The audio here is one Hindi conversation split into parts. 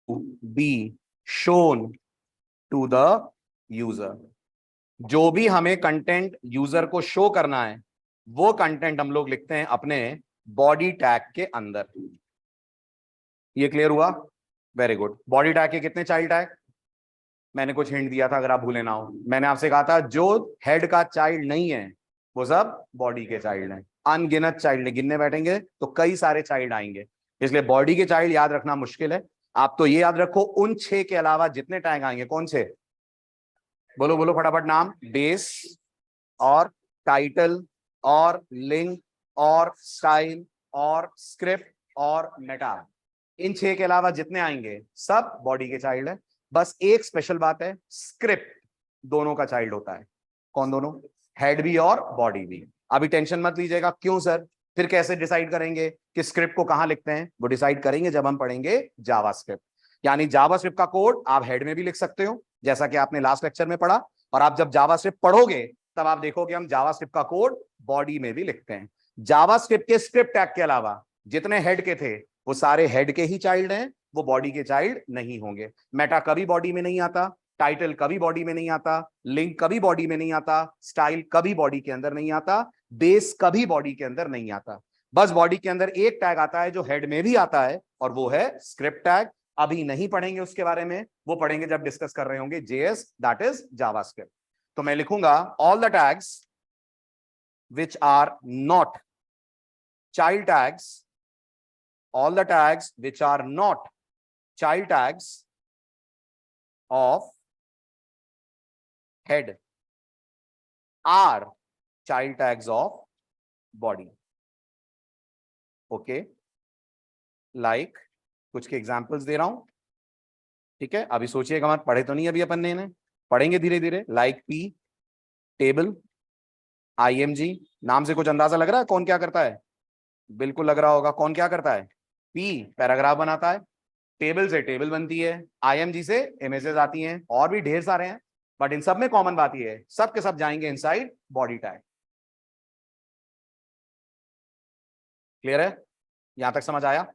B shown to the user. जो भी हमें कंटेंट यूजर को शो करना है वो कंटेंट हम लोग लिखते हैं अपने बॉडी टैग के अंदर। ये क्लियर हुआ? Very good. बॉडी टैग के कितने चाइल्ड टैग? मैंने कुछ हिंट दिया था, अगर आप भूले ना हो। मैंने आपसे कहा था जो हेड का चाइल्ड नहीं है वो सब बॉडी के चाइल्ड हैं। अनगिनत चाइल्ड, गिनने बैठेंगे तो कई सारे चाइल्ड आएंगे, इसलिए बॉडी के चाइल्ड याद रखना मुश्किल है। आप तो ये याद रखो उन 6 के अलावा जितने टैग आएंगे, कौन से? बोलो बोलो फटाफट नाम। बेस और टाइटल और लिंक और स्टाइल और स्क्रिप्ट और मेटा, इन 6 के अलावा जितने आएंगे सब बॉडी के चाइल्ड है। बस एक स्पेशल बात है, स्क्रिप्ट दोनों का चाइल्ड होता है। कौन दोनों? हेड भी और बॉडी भी। अभी टेंशन मत लीजिएगा, क्यों सर? फिर कैसे डिसाइड करेंगे कि स्क्रिप्ट को कहां लिखते हैं? वो डिसाइड करेंगे जब हम पढ़ेंगे जावास्क्रिप्ट। यानी जावास्क्रिप्ट का कोड आप हेड में भी लिख सकते हो, जैसा कि आपने लास्ट लेक्चर में पढ़ा, और आप जब जावास्क्रिप्ट पढ़ोगे तब आप देखोगे हम जावास्क्रिप्ट का कोड बॉडी में भी लिखते हैं। जावास्क्रिप्ट के स्क्रिप्ट टैग के अलावा जितने हेड के थे वो सारे हेड के ही चाइल्ड हैं, वो बॉडी के चाइल्ड नहीं होंगे। मेटा कभी बॉडी में नहीं आता, टाइटल कभी बॉडी में नहीं आता, लिंक कभी बॉडी में नहीं आता, स्टाइल कभी बॉडी के अंदर नहीं आता, बेस कभी बॉडी के अंदर नहीं आता। बस बॉडी के अंदर एक टैग आता है जो हेड में भी आता है, और वो है स्क्रिप्ट टैग। अभी नहीं पढ़ेंगे उसके बारे में, वो पढ़ेंगे जब डिस्कस कर रहे होंगे जेएस, दैट इज जावास्क्रिप्ट। तो मैं लिखूंगा all the tags which are not child tags, all the tags which are not child tags of head are child tags of body. Okay, like कुछ के एग्जांपल्स दे रहा हूं, ठीक है? अभी सोचिएगा मत, पढ़े तो नहीं अभी अपन ने, पढ़ेंगे धीरे धीरे। लाइक पी टेबल, आईएमजी, नाम से कुछ अंदाजा लग रहा है कौन क्या करता है? बिल्कुल लग रहा होगा। कौन क्या करता है? पी पैराग्राफ बनाता है, टेबल से टेबल बनती है, आईएमजी से इमेजेस आती हैं, और भी ढेर सारे हैं, बट इन सब में कॉमन बात ये है सब के सब जाएंगे इनसाइड बॉडी टैग। क्लियर है? यहां तक समझ आया?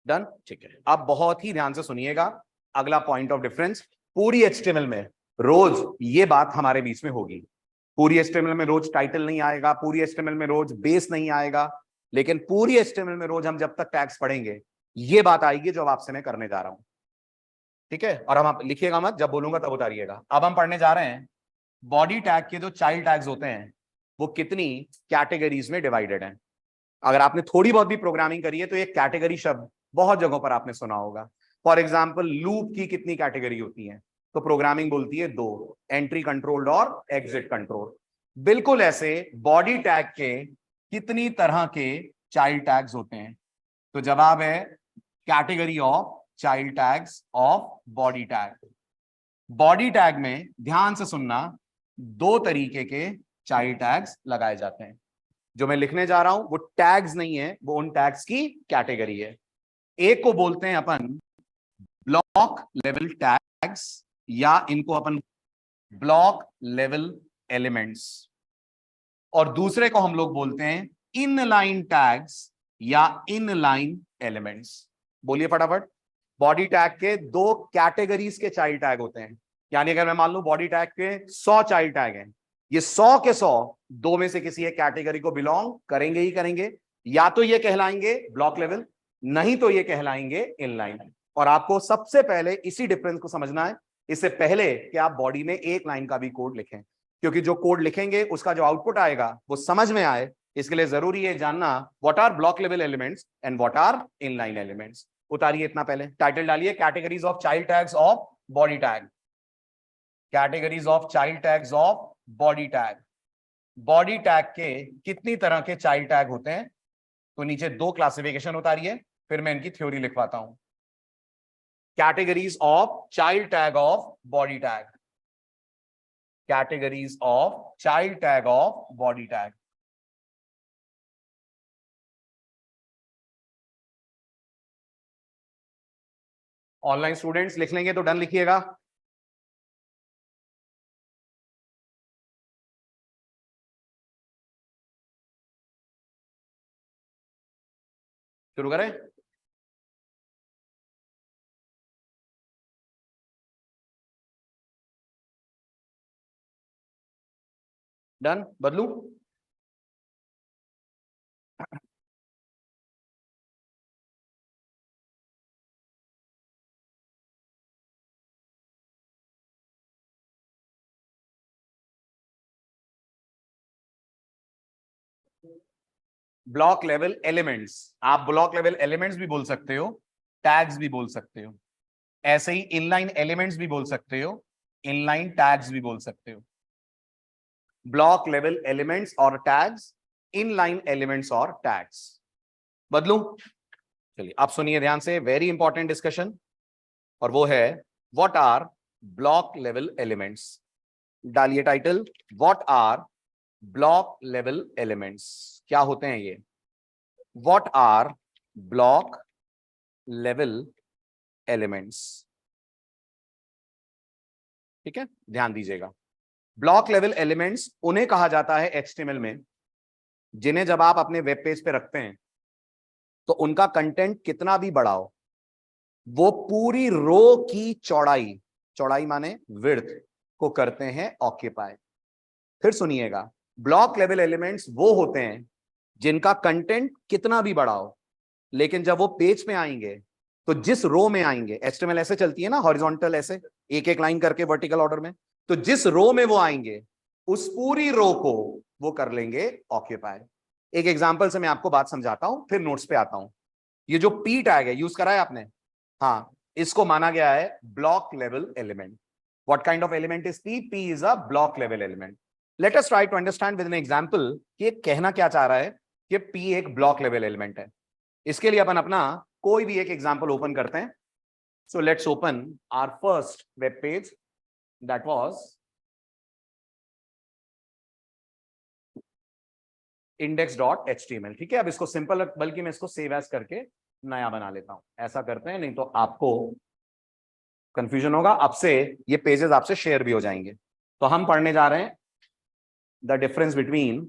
डन, ठीक है। अब बहुत ही ध्यान से सुनिएगा, अगला पॉइंट ऑफ डिफरेंस। पूरी एचटीएमएल में रोज ये बात हमारे बीच में होगी, पूरी एचटीएमएल में रोज टाइटल नहीं आएगा, पूरी एचटीएमएल में रोज बेस नहीं आएगा, लेकिन पूरी एचटीएमएल में रोज हम जब तक टैग्स पढ़ेंगे ये बात आएगी जो आपसे मैं करने जा रहा हूं, ठीक है? और हम आप लिखिएगा मत, जब बोलूंगा तब उतारिएगा। अब हम पढ़ने जा रहे हैं बॉडी टैग के जो चाइल्ड टैग्स होते हैं वो कितनी कैटेगरीज में डिवाइडेड हैं। अगर आपने थोड़ी बहुत भी प्रोग्रामिंग करी है तो ये कैटेगरी शब्द बहुत जगहों पर आपने सुना होगा। फॉर एग्जाम्पल लूप की कितनी कैटेगरी होती है? तो प्रोग्रामिंग बोलती है दो, एंट्री कंट्रोल्ड और एग्जिट कंट्रोल। बिल्कुल ऐसे बॉडी टैग के कितनी तरह के चाइल्ड टैग्स होते हैं? तो जवाब है category of child tags of body tag. Body tag में ध्यान से सुनना, दो तरीके के चाइल्ड टैग्स लगाए जाते हैं। जो मैं लिखने जा रहा हूं वो टैग्स नहीं है, वो उन टैग्स की कैटेगरी है। एक को बोलते हैं अपन ब्लॉक लेवल टैग्स, या इनको अपन ब्लॉक लेवल एलिमेंट्स, और दूसरे को हम लोग बोलते हैं इनलाइन टैग्स या इनलाइन एलिमेंट्स। बोलिए फटाफट। बॉडी टैग के दो कैटेगरीज के चाइल्ड टैग होते हैं। यानी अगर मैं मान लूं बॉडी टैग के 100 चाइल्ड टैग हैं, ये 100 के 100 दो में से किसी एक कैटेगरी को बिलोंग करेंगे ही करेंगे। या तो ये कहलाएंगे ब्लॉक लेवल, नहीं तो ये कहलाएंगे इनलाइन। और आपको सबसे पहले इसी डिफरेंस को समझना है, इससे पहले कि आप बॉडी में एक लाइन का भी कोड लिखें, क्योंकि जो कोड लिखेंगे उसका जो आउटपुट आएगा वो समझ में आए, इसके लिए जरूरी है जानना what are block level elements and what are inline elements. उतारिए इतना पहले, टाइटल डालिए categories of child tags of body tag. Categories of child tags of body tag. Body tag के कितनी तरह के चाइल्ड टैग होते हैं? तो नीचे दो क्लासिफिकेशन उतारिए, फिर मैं इनकी थ्योरी लिखवाता हूं। Categories of child tag of body tag, categories of child tag of body tag. Online students लिख लेंगे तो डन लिखिएगा। शुरू करें? डन? बदलू? ब्लॉक लेवल एलिमेंट्स, आप ब्लॉक लेवल एलिमेंट्स भी बोल सकते हो, टैग्स भी बोल सकते हो, ऐसे ही इनलाइन एलिमेंट्स भी बोल सकते हो, इनलाइन टैग्स भी बोल सकते हो। ब्लॉक लेवल एलिमेंट्स और टैग्स, इनलाइन एलिमेंट्स और टैग्स। बदलू? चलिए आप सुनिए ध्यान से, वेरी इंपॉर्टेंट डिस्कशन, और वो है what are block level elements. डालिए title, what are block level elements. क्या होते हैं ये? What are block level elements. ठीक है, ध्यान दीजिएगा। ब्लॉक लेवल एलिमेंट्स उन्हें कहा जाता है एचटीएमएल में जिन्हें जब आप अपने वेब पेज पे रखते हैं तो उनका कंटेंट कितना भी बड़ा हो, वो पूरी रो की चौड़ाई, चौड़ाई माने विड्थ, को करते हैं ऑक्यूपाई। फिर सुनिएगा, ब्लॉक लेवल एलिमेंट्स वो होते हैं जिनका कंटेंट कितना भी बड़ा हो, लेकिन जब वो पेज पे आएंगे तो जिस रो में आएंगे, एचटीएमएल ऐसे चलती है ना, हॉरिजॉन्टल, ऐसे एक एक लाइन करके वर्टिकल ऑर्डर में, तो जिस रो में वो आएंगे उस पूरी रो को वो कर लेंगे ऑक्यूपाई। एक एग्जांपल से मैं आपको बात समझाता हूं, फिर नोट्स पे आता हूं। ये जो पी टैग है, यूज करा है आपने? हाँ, इसको माना गया है block level element. What kind of element is P? P is a block level element. Let us try to understand with an example कि कहना क्या चाह रहा है कि पी एक ब्लॉक लेवल एलिमेंट है। इसके लिए अपन अपना कोई भी एक एग्जांपल ओपन करते हैं। So let's open our first web page, that was index.html। ठीक है, अब इसको सिंपल, बल्कि मैं इसको सेव एज करके नया बना लेता हूं। ऐसा करते हैं, नहीं तो आपको कंफ्यूजन होगा। अब से ये पेजेस आपसे शेयर भी हो जाएंगे। तो हम पढ़ने जा रहे हैं the difference between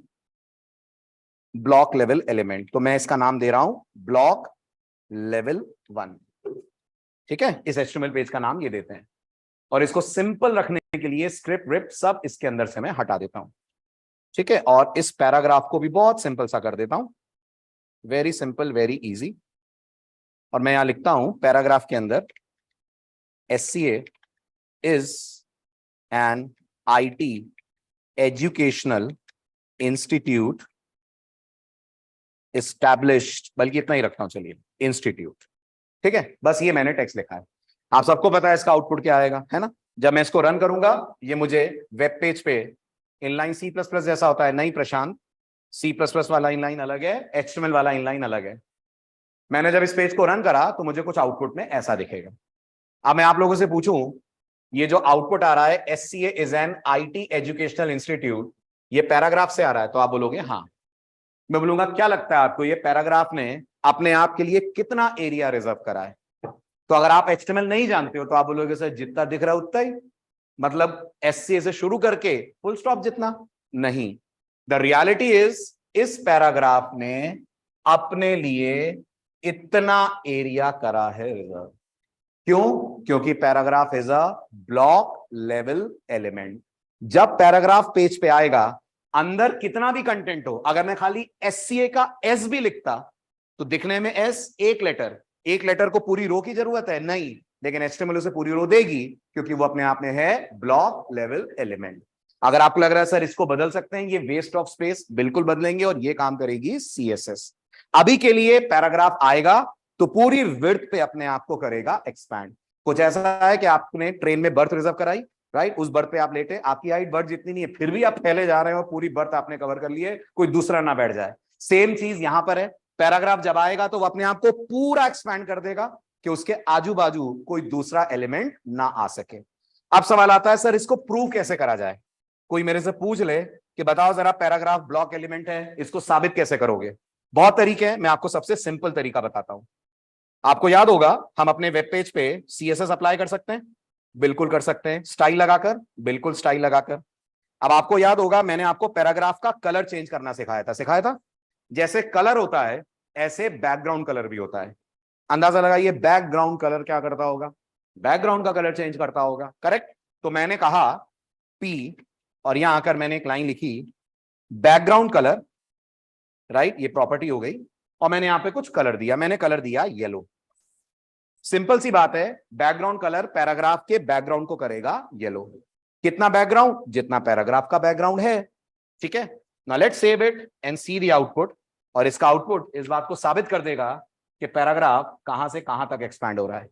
block level element. तो मैं इसका नाम दे रहा हूं ब्लॉक लेवल 1। ठीक है, इस एचटीएमएल पेज का नाम ये देते हैं, और इसको सिंपल रखने के लिए स्क्रिप्ट विप सब इसके अंदर से मैं हटा देता हूं। ठीक है, और इस पैराग्राफ को भी बहुत सिंपल सा कर देता हूं, वेरी सिंपल, वेरी इजी। और मैं यहां लिखता हूं पैराग्राफ के अंदर, SCA is an IT educational institute established, बल्कि इतना ही रखता हूं, चलिए, इंस्टीट्यूट। ठीक है, बस ये मैंने टेक्स्ट लिखा है। आप सबको पता है इसका आउटपुट क्या आएगा, है ना? जब मैं इसको रन करूंगा, ये मुझे वेब पेज पे इनलाइन C++ जैसा होता है। नहीं प्रशांत, C++ वाला इनलाइन अलग है, HTML वाला इनलाइन अलग है। मैंने जब इस पेज को रन करा तो मुझे कुछ आउटपुट में ऐसा दिखेगा। अब मैं आप लोगों से पूछूं, ये जो आउटपुट आ रहा है SCA is an IT educational institute, ये पैराग्राफ से आ रहा है? तो आप बोलोगे हाँ। मैं बोलूंगा क्या लगता है आपको, ये पैराग्राफ ने अपने आप के लिए कितना एरिया रिजर्व करा है? तो अगर आप HTML नहीं जानते हो तो आप बोलोगे सर जितना दिख रहा है उतना ही, मतलब SCA से शुरू करके फुल स्टॉप जितना नहीं। द रियलिटी इज, इस पैराग्राफ ने अपने लिए इतना एरिया करा है रिजर्व। क्यों? क्योंकि paragraph is a block level element. जब पैराग्राफ पेज पे आएगा, अंदर कितना भी कंटेंट हो, अगर मैं खाली SCA का S भी लिखता तो दिखने में S एक लेटर को पूरी रो की जरूरत है नहीं, लेकिन HTML उसे पूरी रो देगी क्योंकि वो अपने आप में है ब्लॉक लेवल एलिमेंट। अगर आपको लग रहा है सर इसको बदल सकते हैं, ये वेस्ट ऑफ स्पेस, बिल्कुल बदलेंगे, और ये काम करेगी CSS। अभी के लिए पैराग्राफ आएगा तो पूरी विड्थ पे अपने आप को करेगा एक्सपैंड। कुछ ऐसा है कि आपने ट्रेन में बर्थ रिजर्व कराई, राइट, उस बर्थ पे आप लेटे, आपकी हाइट बर्थ जितनी नहीं है, फिर भी आप फैले जा रहे हो, पूरी बर्थ आपने कवर कर ली है, कोई दूसरा ना बैठ जाए। सेम चीज यहां पर है, पैराग्राफ जब आएगा तो वो अपने आप को पूरा एक्सपैंड कर देगा कि उसके आजू बाजू कोई दूसरा एलिमेंट ना आ सके। अब सवाल आता है सर इसको प्रूव कैसे करा जाए? कोई मेरे से पूछ ले कि बताओ जरा पैराग्राफ ब्लॉक एलिमेंट है, इसको साबित कैसे करोगे? बहुत तरीके हैं, मैं आपको सबसे सिंपल तरीका बताता हूं। आपको याद होगा हम अपने वेब पेज पे CSS अप्लाई कर सकते हैं, बिल्कुल कर सकते हैं। स्टाइल लगाकर, बिल्कुल स्टाइल लगाकर। अब आपको याद होगा मैंने आपको पैराग्राफ का कलर चेंज करना सिखाया था, जैसे कलर होता है ऐसे बैकग्राउंड कलर भी होता है। अंदाजा लगाइए बैकग्राउंड कलर क्या करता होगा, बैकग्राउंड का कलर चेंज करता होगा, करेक्ट। तो मैंने कहा P और यहां आकर मैंने एक लाइन लिखी बैकग्राउंड कलर, राइट, ये प्रॉपर्टी हो गई, और मैंने यहां पे कुछ कलर दिया, मैंने कलर दिया येलो। सिंपल सी बात है, बैकग्राउंड कलर पैराग्राफ के बैकग्राउंड को करेगा येलो। कितना बैकग्राउंड, जितना पैराग्राफ का बैकग्राउंड है, ठीक है। Now let's save it and see the output. और इसका आउटपुट इस बात को साबित कर देगा कि पैराग्राफ कहां से कहां तक एक्सपैंड हो रहा है।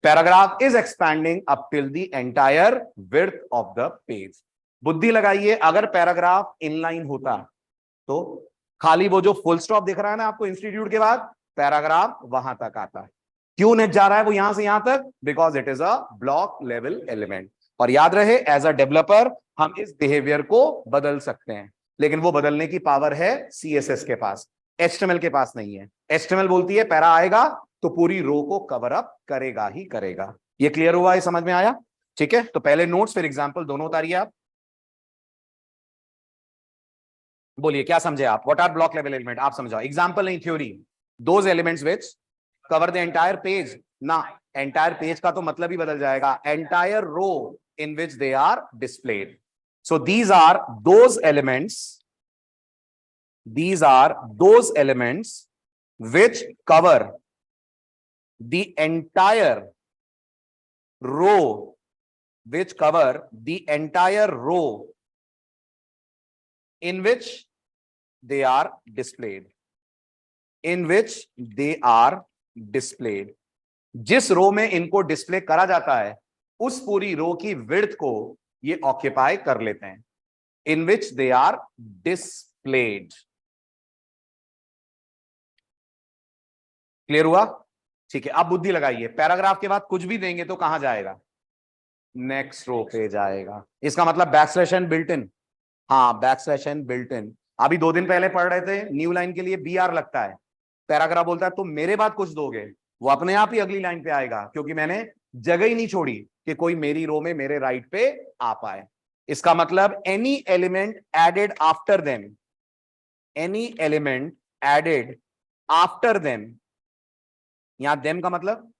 Paragraph is expanding up till the entire width of the page. बुद्धि लगाइए, अगर पैराग्राफ इनलाइन होता तो खाली वो जो फुल स्टॉप दिख रहा है ना आपको इंस्टीट्यूट के बाद, पैराग्राफ वहां तक आता है। क्यों नहीं जा रहा है वो यहां से यहां तक, because it is a block level element. और याद रहे, एज अ डेवलपर हम इस बिहेवियर को बदल सकते हैं, लेकिन वो बदलने की पावर है CSS के पास, HTML के पास नहीं है। HTML बोलती है पैरा आएगा तो पूरी रो को कवर अप करेगा ही करेगा। ये क्लियर हुआ, ये समझ में आया? ठीक है, तो पहले नोट्स फिर एग्जांपल दोनों उतारिए आप। बोलिए क्या समझे आप, what are block level element, आप समझाओ, एग्जांपल नहीं theory. Those elements which cover the entire page ना, एंटायर पेज का तो मतलब ही बदल जाएगा, entire row in which they are displayed. So these are those elements which cover the entire row, in which they are displayed, जिस रो में इनको डिस्प्ले करा जाता है उस पूरी रो की विड्थ को ये ऑक्यूपाई कर लेते हैं, इन विच दे आर डिस्प्लेड। क्लियर हुआ? ठीक है, अब बुद्धि लगाइए, पैराग्राफ के बाद कुछ भी देंगे तो कहां जाएगा, नेक्स्ट रो पे जाएगा। इसका मतलब बैकस्लैश एन बिल्ट इन, हाँ बैकस्लैश एन बिल्ट इन। अभी 2 दिन पहले पढ़ रहे थे, न्यू लाइन के लिए BR लगता है, पैराग्राफ बोलता है तुम मेरे बाद कुछ दोगे, वो अपने आप ही अगली लाइन पे आएगा, क्योंकि मैंने जगह ही नहीं छोड़ी कि कोई मेरी रो में मेरे राइट पे आ पाए। इसका मतलब any element added after them, यहां देम का मतलब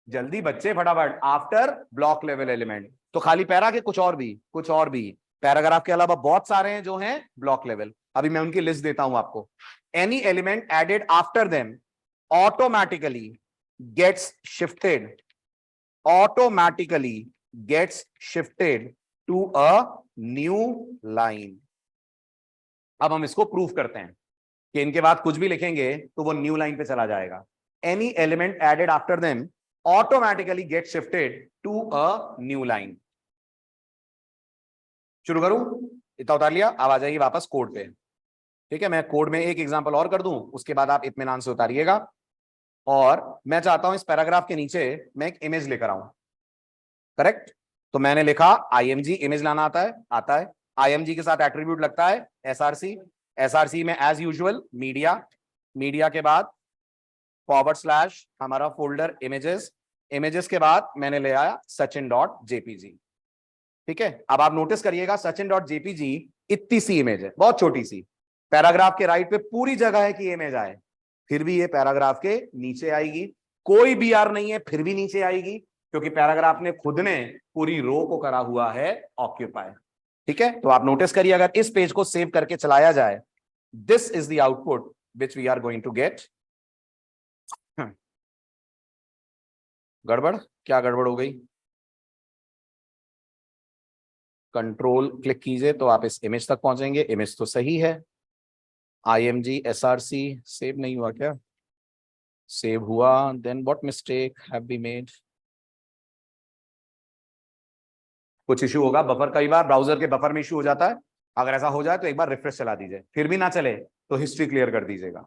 जल्दी बच्चे फटाफट, आफ्टर ब्लॉक लेवल एलिमेंट, तो खाली पैरा के कुछ और भी पैराग्राफ के अलावा बहुत सारे हैं जो हैं ब्लॉक लेवल। अभी मैं उनकी लिस्ट देता हूं आपको। Any element added after them automatically gets shifted to a new line। अब हम इसको प्रूफ करते हैं कि इनके बाद कुछ भी लिखेंगे तो वो न्यू लाइन पे चला जाएगा। Any element added after them automatically get shifted to a new line. शुरू करूं? इतना उतार लिया, अब आ जाइए वापस कोड पे। ठीक है, मैं कोड में एक एग्जांपल और कर दूं, उसके बाद आप इत्मीनान से उतारिएगा। और मैं चाहता हूं इस पैराग्राफ के नीचे मैं एक इमेज लेकर आऊं, करेक्ट। तो मैंने लिखा IMG, इमेज लाना आता है। IMG के साथ एट्रीब्यूट लगता है SRC में एज यूजुअल मीडिया के बाद / हमारा फोल्डर इमेजेस के बाद मैंने ले आया sachin.jpg। ठीक है, अब आप नोटिस करिएगा sachin.jpg इतनी सी इमेज है, बहुत छोटी सी, पैराग्राफ के राइट पे पूरी जगह है कि इमेज आए, फिर भी ये पैराग्राफ के नीचे आएगी। कोई BR नहीं है फिर भी नीचे आएगी, क्योंकि पैराग्राफ ने खुद ने पूरी रो को करा हुआ है ऑक्यूपाई। ठीक है, तो आप नोटिस करिए, अगर इस पेज को सेव करके चलाया जाए, this is the output which we are going to get. गड़बड़, क्या गड़बड़ हो गई? कंट्रोल क्लिक कीजिए तो आप इस इमेज तक पहुंचेंगे। इमेज तो सही है, IMG SRC सेव नहीं हुआ क्या? सेव हुआ, then what mistake have be made? कुछ इशू होगा, बफर, कई बार ब्राउजर के बफर में इशू हो जाता है। अगर ऐसा हो जाए तो एक बार रिफ्रेश चला दीजिए, फिर भी ना चले तो हिस्ट्री क्लियर कर दीजिएगा।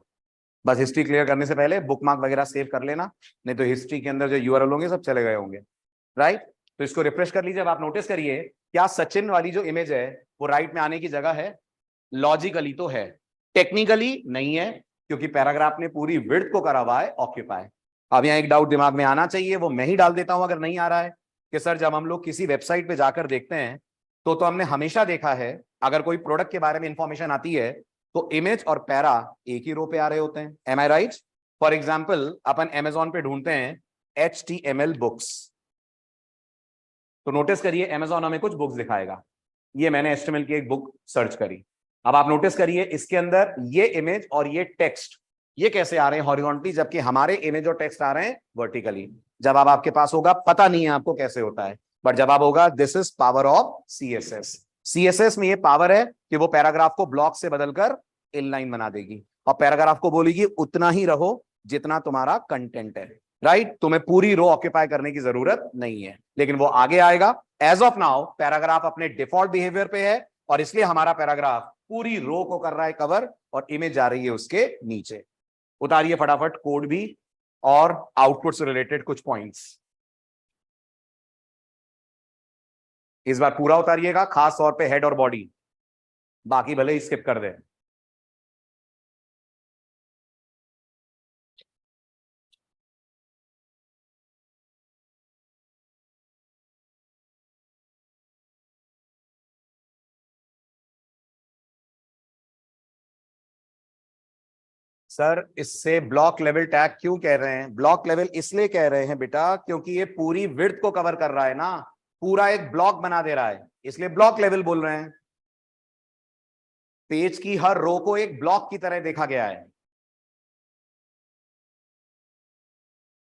बस हिस्ट्री क्लियर करने से पहले बुकमार्क वगैरह सेव कर लेना, नहीं तो हिस्ट्री के अंदर जो URL होंगे सब चले गए होंगे, राइट। तो इसको रिफ्रेश कर लीजिए। अब आप नोटिस करिए, क्या सचिन वाली जो इमेज है वो राइट में आने की जगह है? लॉजिकली तो है, टेक्निकली नहीं है, क्योंकि पैराग्राफ ने पूरी विड्थ को करा हुआ है ऑक्यूपाई। अब यहाँ एक डाउट दिमाग में आना चाहिए, वो मैं ही डाल देता हूं अगर नहीं आ रहा है, कि सर जब हम लोग किसी वेबसाइट पे जाकर देखते हैं तो हमने हमेशा देखा है, अगर कोई प्रोडक्ट के बारे में इंफॉर्मेशन आती है तो इमेज और पैरा एक ही रो पे आ रहे होते हैं। Am I right? For example अपन अमेजोन पे ढूंढते हैं HTML बुक्स, तो नोटिस करिए अमेजोन हमें कुछ बुक्स दिखाएगा। ये मैंने HTML की एक बुक सर्च करी। अब आप नोटिस करिए इसके अंदर ये इमेज और ये टेक्स्ट ये कैसे आ रहे हैं हॉरिजॉन्टली, जबकि हमारे इमेज और टेक्स्ट आ रहे हैं वर्टिकली। जब आप आपके पास होगा, पता नहीं है आपको कैसे होता है, बट जब आप होगा, this is power of CSS। CSS में ये पावर है कि वो पैराग्राफ को ब्लॉक से बदलकर इनलाइन बना देगी और पैराग्राफ को बोलेगी उतना ही रहो जितना तुम्हारा कंटेंट है। राइट? तुम्हें पूरी रो ऑक्यूपाई करने की जरूरत नहीं है, लेकिन वो आगे आएगा। एज ऑफ नाउ पैराग्राफ अपने डिफॉल्ट बिहेवियर पे है और इसलिए हमारा पैराग्राफ पूरी रो को कर रहा है कवर और इमेज जा रही है उसके नीचे। उतारिए फटाफट कोड भी और आउटपुट से रिलेटेड कुछ पॉइंट्स। इस बार पूरा उतारिएगा, खास तौर पे हेड और बॉडी, बाकी भले ही स्किप कर दे। सर इससे ब्लॉक लेवल टैग क्यों कह रहे हैं? ब्लॉक लेवल इसलिए कह रहे हैं बेटा क्योंकि ये पूरी विड्थ को कवर कर रहा है ना, पूरा एक ब्लॉक बना दे रहा है, इसलिए ब्लॉक लेवल बोल रहे हैं। पेज की हर रो को एक ब्लॉक की तरह देखा गया है।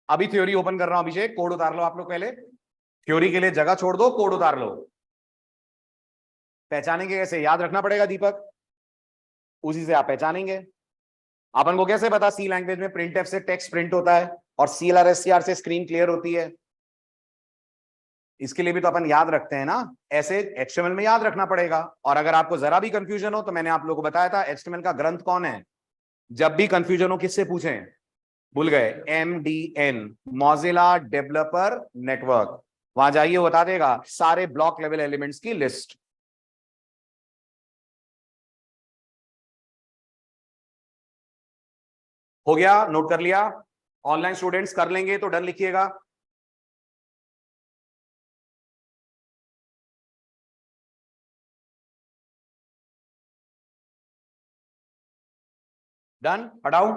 अभी थ्योरी ओपन कर रहा हूं अभिषेक, कोड उतार लो आप लोग पहले, थ्योरी के लिए जगह छोड़ दो, कोड उतार लो। पहचानेंगे कैसे? याद रखना पड़ेगा दीपक, उसी से आप पहचानेंगे। अपन को कैसे पता सी लैंग्वेज में प्रिंट एफ से टेक्स्ट प्रिंट होता है और CLR/SCR से स्क्रीन क्लियर होती है? इसके लिए भी तो अपन याद रखते हैं ना, ऐसे HTML में याद रखना पड़ेगा। और अगर आपको जरा भी कंफ्यूजन हो तो मैंने आप लोगों को बताया था HTML का ग्रंथ कौन है। जब भी कंफ्यूजन हो किससे पूछें? भूल गए? MDN, Mozilla developer network. वहां जाइए, बता देगा सारे ब्लॉक लेवल एलिमेंट्स की लिस्ट। हो गया? नोट कर लिया? ऑनलाइन स्टूडेंट्स कर लेंगे तो डन लिखिएगा। डन? हटाओ।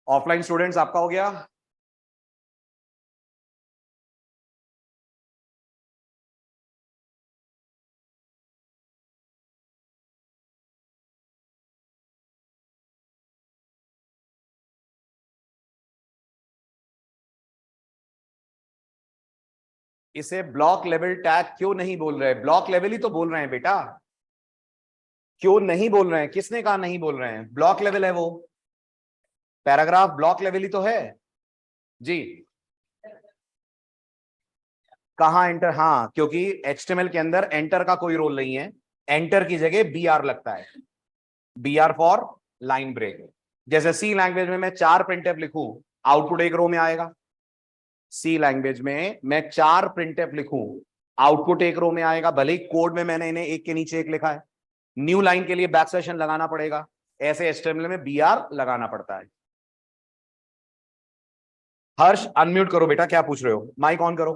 ऑफलाइन स्टूडेंट्स आपका हो गया? इसे ब्लॉक लेवल टैग क्यों नहीं बोल रहे? ब्लॉक लेवल ही तो बोल रहे हैं बेटा। क्यों नहीं बोल रहे हैं? किसने कहा नहीं बोल रहे हैं? ब्लॉक लेवल है वो, पैराग्राफ ब्लॉक लेवल ही तो है जी। कहां एंटर? हाँ, क्योंकि HTML के अंदर एंटर का कोई रोल नहीं है, एंटर की जगह BR लगता है, BR फॉर लाइन ब्रेक। जैसे सी लैंग्वेज में मैं 4 प्रिंटफ लिखूं, आउटपुट एक रो में आएगा। सी लैंग्वेज में मैं 4 प्रिंटफ लिखूं, आउटपुट एक रो में आएगा, भले ही कोड में मैंने इन्हें एक के नीचे एक लिखा है। न्यू लाइन के लिए बैकस्लैश लगाना पड़ेगा, ऐसे HTML में BR लगाना पड़ता है। हर्ष अनम्यूट करो बेटा, क्या पूछ रहे हो? माइक ऑन करो।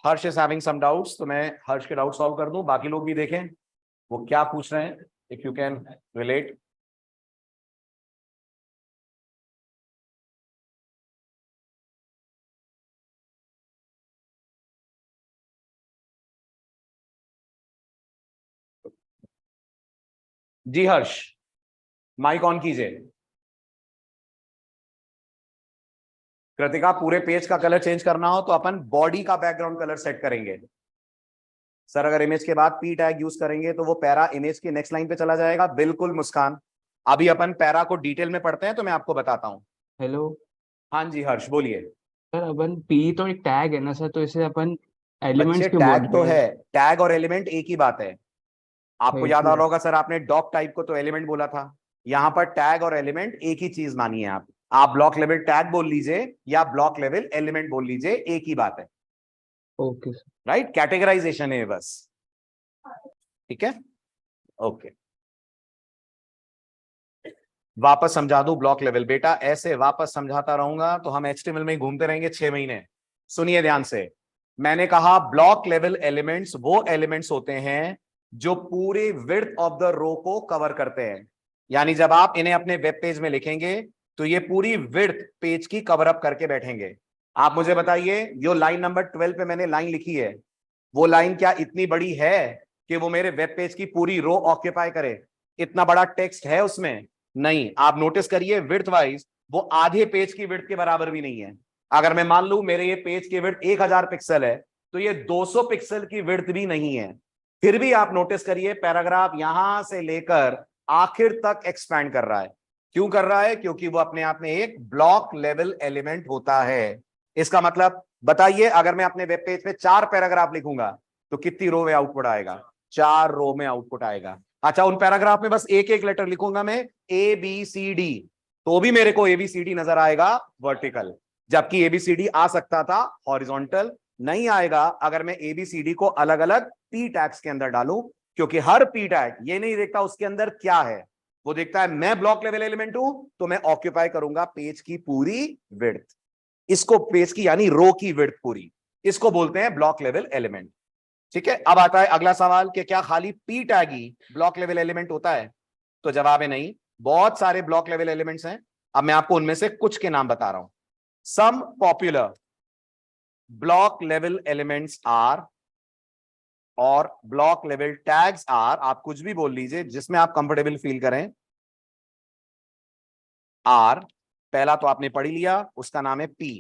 हर्ष इज हैविंग सम डाउट्स, तो मैं हर्ष के डाउट सॉल्व कर दूं, बाकी लोग भी देखें वो क्या पूछ रहे हैं, if you can relate. Ji Harsh, mic on कीजिए। कृतिका, पूरे पेज का कलर चेंज करना हो तो अपन बॉडी का बैकग्राउंड कलर सेट करेंगे। सर अगर इमेज के बाद P टैग यूज करेंगे तो वो पैरा इमेज की नेक्स्ट लाइन पे चला जाएगा। बिल्कुल मुस्कान, अभी अपन पैरा को डिटेल में पढ़ते हैं तो मैं आपको बताता हूँ। हेलो हाँ जी हर्ष बोलिए। सर, अपन पी तो एक टैग है ना सर, तो इसे अपन एलिमेंट्स बच्चे क्यों टैग बोलते तो हैं? है, टैग और एलिमेंट एक ही बात है। आपको एक याद ही आ है। रहा होगा सर, आपने डॉक टाइप को तो एलिमेंट बोला था, यहां पर टैग और एलिमेंट एक ही चीज मानिए आप ब्लॉक लेवल टैग बोल लीजिए या ब्लॉक लेवल एलिमेंट बोल लीजिए, एक ही बात है। Okay sir. राइट? कैटेगराइजेशन है बस। ठीक है, ओके। वापस समझा दूं ब्लॉक लेवल? बेटा ऐसे वापस समझाता रहूंगा तो हम HTML में ही घूमते रहेंगे 6 महीने। सुनिए ध्यान से, मैंने कहा ब्लॉक लेवल एलिमेंट्स वो एलिमेंट्स होते हैं जो पूरे विड्थ ऑफ द रो को कवर करते हैं। यानी जब आप इन्हें अपने वेब पेज में लिखेंगे तो ये पूरी विड्थ पेज की कवर अप करके बैठेंगे। आप मुझे बताइए, जो लाइन नंबर 12 पे मैंने लाइन लिखी है, वो लाइन क्या इतनी बड़ी है कि वो मेरे वेब पेज की पूरी रो ऑक्यूपाई करे? इतना बड़ा टेक्स्ट है उसमें? नहीं। आप नोटिस करिए, विड्थ वाइज वो आधे पेज की विड्थ के बराबर भी नहीं है। अगर मैं मान लूं मेरे ये पेज की विड्थ 1000 पिक्सल है, तो ये 200 पिक्सल की विड्थ भी नहीं है। फिर भी आप नोटिस करिए, पैराग्राफ यहां से लेकर आखिर तक एक्सपैंड कर रहा है। क्यों कर रहा है? क्योंकि वो अपने आप में एक ब्लॉक लेवल एलिमेंट होता है। इसका मतलब बताइए, अगर मैं अपने वेब पेज पे 4 पैराग्राफ लिखूंगा तो कितनी रो में आउटपुट आएगा? 4 रो में आउटपुट आएगा। अच्छा, उन पैराग्राफ में बस एक एक लेटर लिखूंगा मैं, ABCD, तो भी मेरे को ABCD नजर आएगा वर्टिकल, जबकि ABCD आ सकता था हॉरिजॉन्टल। नहीं आएगा अगर मैं ABCD को अलग अलग P टैग्स के अंदर डालूं, क्योंकि हर P टैग ये नहीं देखता उसके अंदर क्या है, वो देखता है मैं ब्लॉक लेवल एलिमेंट हूं तो मैं ऑक्यूपाई करूंगा पेज की पूरी विड्थ। इसको पेज की यानी रो की विड्थ पूरी, इसको बोलते हैं ब्लॉक लेवल एलिमेंट। ठीक है, अब आता है अगला सवाल कि क्या खाली P टैग ही ब्लॉक लेवल एलिमेंट होता है? तो जवाब है नहीं, बहुत सारे ब्लॉक लेवल एलिमेंट्स हैं। अब मैं आपको उनमें से कुछ के नाम बता रहा हूं। Some popular block level elements are, और ब्लॉक लेवल टैग्स आर, आप कुछ भी बोल लीजिए जिसमें आप कंफर्टेबल फील करें। आर पहला तो आपने पढ़ लिया, उसका नाम है P।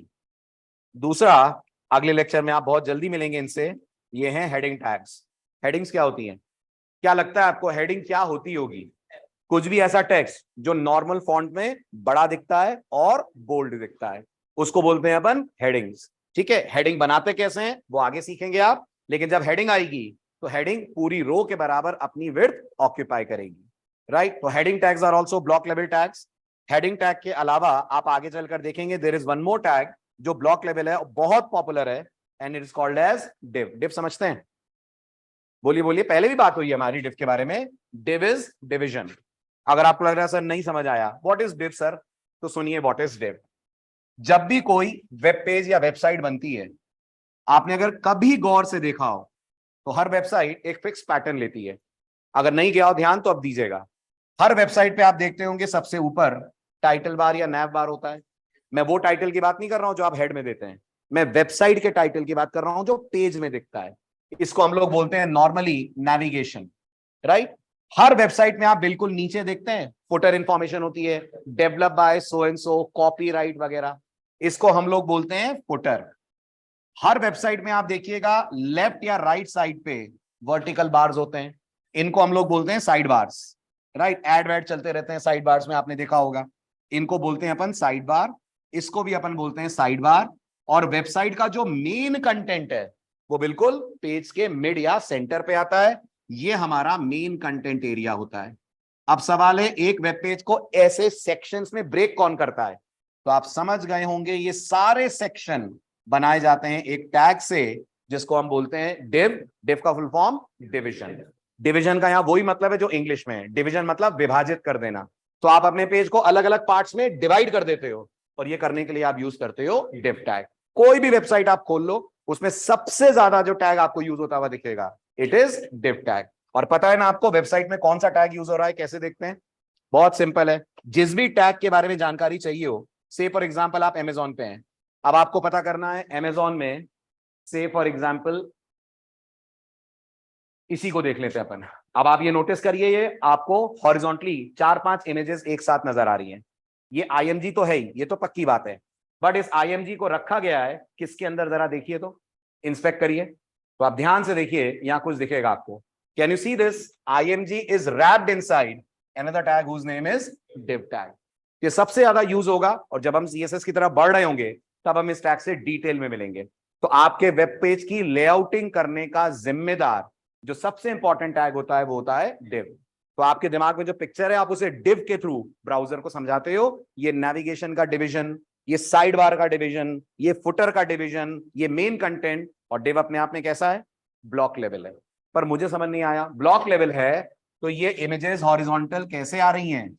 दूसरा, अगले लेक्चर में आप बहुत जल्दी मिलेंगे इनसे, ये हैं हेडिंग टैग्स। हेडिंग्स क्या होती हैं? क्या लगता है आपको हेडिंग क्या होती होगी? कुछ भी ऐसा टेक्स्ट जो नॉर्मल फॉन्ट में बड़ा दिखता है और बोल्ड दिखता है, उसको बोलते हैं अपन हेडिंग्स। ठीक है, हेडिंग बनाते कैसे हैं वो आगे सीखेंगे आप, लेकिन जब हेडिंग आएगी तो हेडिंग पूरी रो के बराबर अपनी विड्थ ऑक्यूपाई करेगी। राइट, तो heading tags are also block level tags. Heading tag के अलावा आप आगे चलकर देखेंगे there is one more tag जो ब्लॉक लेवल है, बहुत पॉपुलर है, and it is called as div. Div समझते हैं? बोलिए बोलिए, पहले भी बात हुई है हमारी डिव के बारे में। Div is division. अगर आपको लग रहा है सर नहीं समझ आया व्हाट इज डिव सर, तो सुनिए व्हाट इज डिव। जब भी कोई वेब पेज या वेबसाइट बनती है, आपने अगर कभी गौर से देखा हो तो हर वेबसाइट एक फिक्स पैटर्न लेती है। अगर नहीं किया हो ध्यान तो अब दीजिएगा। हर वेबसाइट पे आप देखते होंगे सबसे ऊपर टाइटल बार या नैव बार होता है। मैं वो टाइटल की बात नहीं कर रहा हूं जो आप हेड में देते हैं, मैं वेबसाइट के टाइटल की बात कर रहा हूं जो पेज में दिखता है। इसको हम लोग बोलते हैं नॉर्मली नेविगेशन। राइट, हर वेबसाइट में आप बिल्कुल नीचे देखते हैं फुटर इंफॉर्मेशन होती है, develop by so and so, copyright वगैरह, इसको हम लोग बोलते हैं फुटर। हर वेबसाइट में आप देखिएगा लेफ्ट या राइट साइड पे वर्टिकल बार्स होते हैं, इनको हम लोग बोलते हैं साइड बार्स। राइट, एड वेड चलते रहते हैं साइड बार्स में, आपने देखा होगा, इनको बोलते हैं अपन साइड बार, इसको भी अपन बोलते हैं साइड बार। और वेबसाइट का जो मेन कंटेंट है वो बिल्कुल पेज के मिड या सेंटर पे आता है, ये हमारा मेन कंटेंट एरिया होता है। अब सवाल है, एक वेब पेज को ऐसे सेक्शंस में ब्रेक कौन करता है? तो आप समझ गए होंगे, ये सारे सेक्शन बनाए जाते हैं एक टैग से जिसको हम बोलते हैं डिव। डिव का फुल फॉर्म डिवीजन। डिवीजन का यहां वही मतलब है जो इंग्लिश में है, डिवीजन मतलब विभाजित कर देना। तो आप अपने पेज को अलग अलग पार्ट्स में डिवाइड कर देते हो, और ये करने के लिए आप यूज करते हो डिव टैग। कोई भी वेबसाइट आप खोल लो, उसमें सबसे ज्यादा जो टैग आपको यूज होता हुआ दिखेगा इट इज डिव टैग। और पता है ना आपको वेबसाइट में कौन सा टैग यूज हो रहा है, कैसे देखते हैं? बहुत सिंपल है, जिस भी टैग के बारे में जानकारी चाहिए हो, से फॉर एग्जांपल आप अमेजॉन पे हैं, अब आपको पता करना है अमेजॉन में, से फॉर एग्जांपल इसी को देख लेते हैं अपन। अब आप ये नोटिस करिए, ये आपको हॉरिजॉन्टली 4-5 इमेजेस एक साथ नजर आ रही हैं। ये IMG तो है ही, ये तो पक्की बात है, बट इस IMG को रखा गया है किसके अंदर, जरा देखिए तो, इंस्पेक्ट करिए तो आप ध्यान से देखिए, यहां कुछ दिखेगा आपको। Can you see this? IMG is wrapped inside another tag whose name is div tag. ये सबसे ज्यादा यूज होगा, और जब हम CSS की तरफ बढ़ रहे होंगे तब हम इस टैग से डिटेल में मिलेंगे। तो आपके वेब पेज की लेआउटिंग करने का जिम्मेदार जो सबसे इंपॉर्टेंट टैग होता है वो होता है div। तो आपके दिमाग में जो पिक्चर है आप उसे div के थ्रू ब्राउजर को समझाते हो। ये नेविगेशन का डिवीजन, ये साइड बार का डिवीजन, ये फुटर का डिवीजन, ये मेन कंटेंट, और div अपने आप में कैसा है? ब्लॉक लेवल है। पर मुझे समझ नहीं आया, ब्लॉक लेवल है तो ये इमेजेस हॉरिजॉन्टल कैसे आ रही हैं?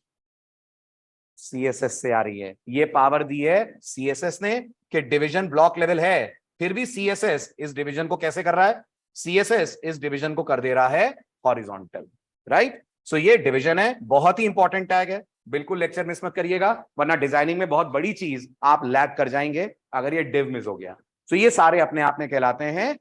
CSS से आ रही है। ये पावर दी है CSS ने कि डिवीजन ब्लॉक लेवल है, फिर भी CSS इस डिवीजन को कैसे कर रहा है? CSS इस डिवीजन को कर दे रहा है हॉरिजॉन्टल, राइट। सो ये डिवीजन है, बहुत ही इंपॉर्टेंट टैग है, बिल्कुल लेक्चर मिस मत करिएगा, वरना डिजाइनिंग में बहुत बड़ी चीज आप लैग कर जाएंगे अगर ये डिव मिस हो गया। तो ये सारे अपने आप में कहलाते हैं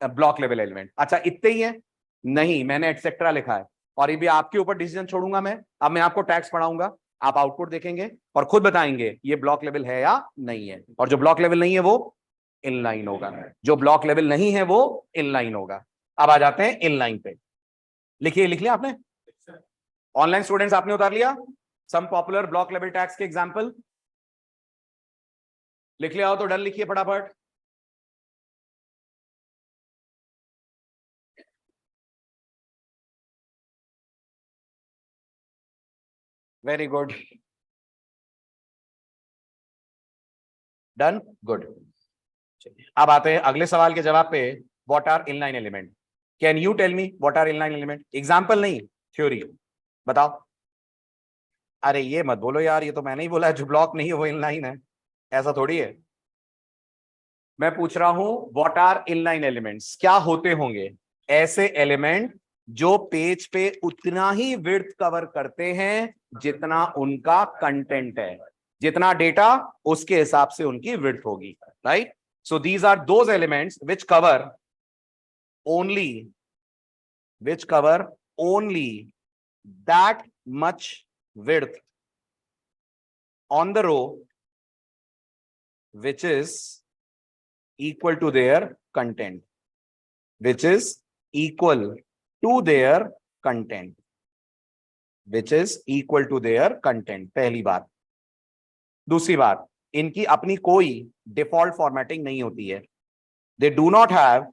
ब्लॉक लेवल एलिमेंट। अच्छा इतने ही है? नहीं, मैंने एटसेट्रा लिखा है, और ये भी आपके ऊपर डिसीजन छोड़ूंगा मैं। अब मैं आपको टैग्स पढ़ाऊंगा, आप आउटपुट देखेंगे और खुद बताएंगे ये ब्लॉक लेवल है या नहीं है, और जो ब्लॉक लेवल नहीं है वो इनलाइन होगा, जो ब्लॉक लेवल नहीं है वो इनलाइन होगा। अब आ जाते हैं इनलाइन पे। लिखिए, लिख लिया आपने? ऑनलाइन स्टूडेंट्स आपने उतार लिया some popular block level tags के एग्जांपल? लिख लिया हो तो डन लिखिए फटाफट। Very good, done, good. अब आते हैं अगले सवाल के जवाब पे। What are inline element? Can you tell me what are inline element? Example नहीं, थ्योरी बताओ। अरे ये मत बोलो यार, ये तो मैंने ही बोला है, जो ब्लॉक नहीं है वो इनलाइन है, ऐसा थोड़ी है। मैं पूछ रहा हूं व्हाट आर इनलाइन एलिमेंट्स, क्या होते होंगे ऐसे एलिमेंट जो पेज पे उतना ही विड्थ कवर करते हैं जितना उनका कंटेंट है, जितना डेटा उसके हिसाब से उनकी विड्थ होगी, right. So these are those elements only which cover only that much width on the row which is equal to their content, which is equal to their content, which is equal to their content। पहली बात। दूसरी बात, इनकी अपनी कोई डिफॉल्ट फॉर्मेटिंग नहीं होती है, they do not have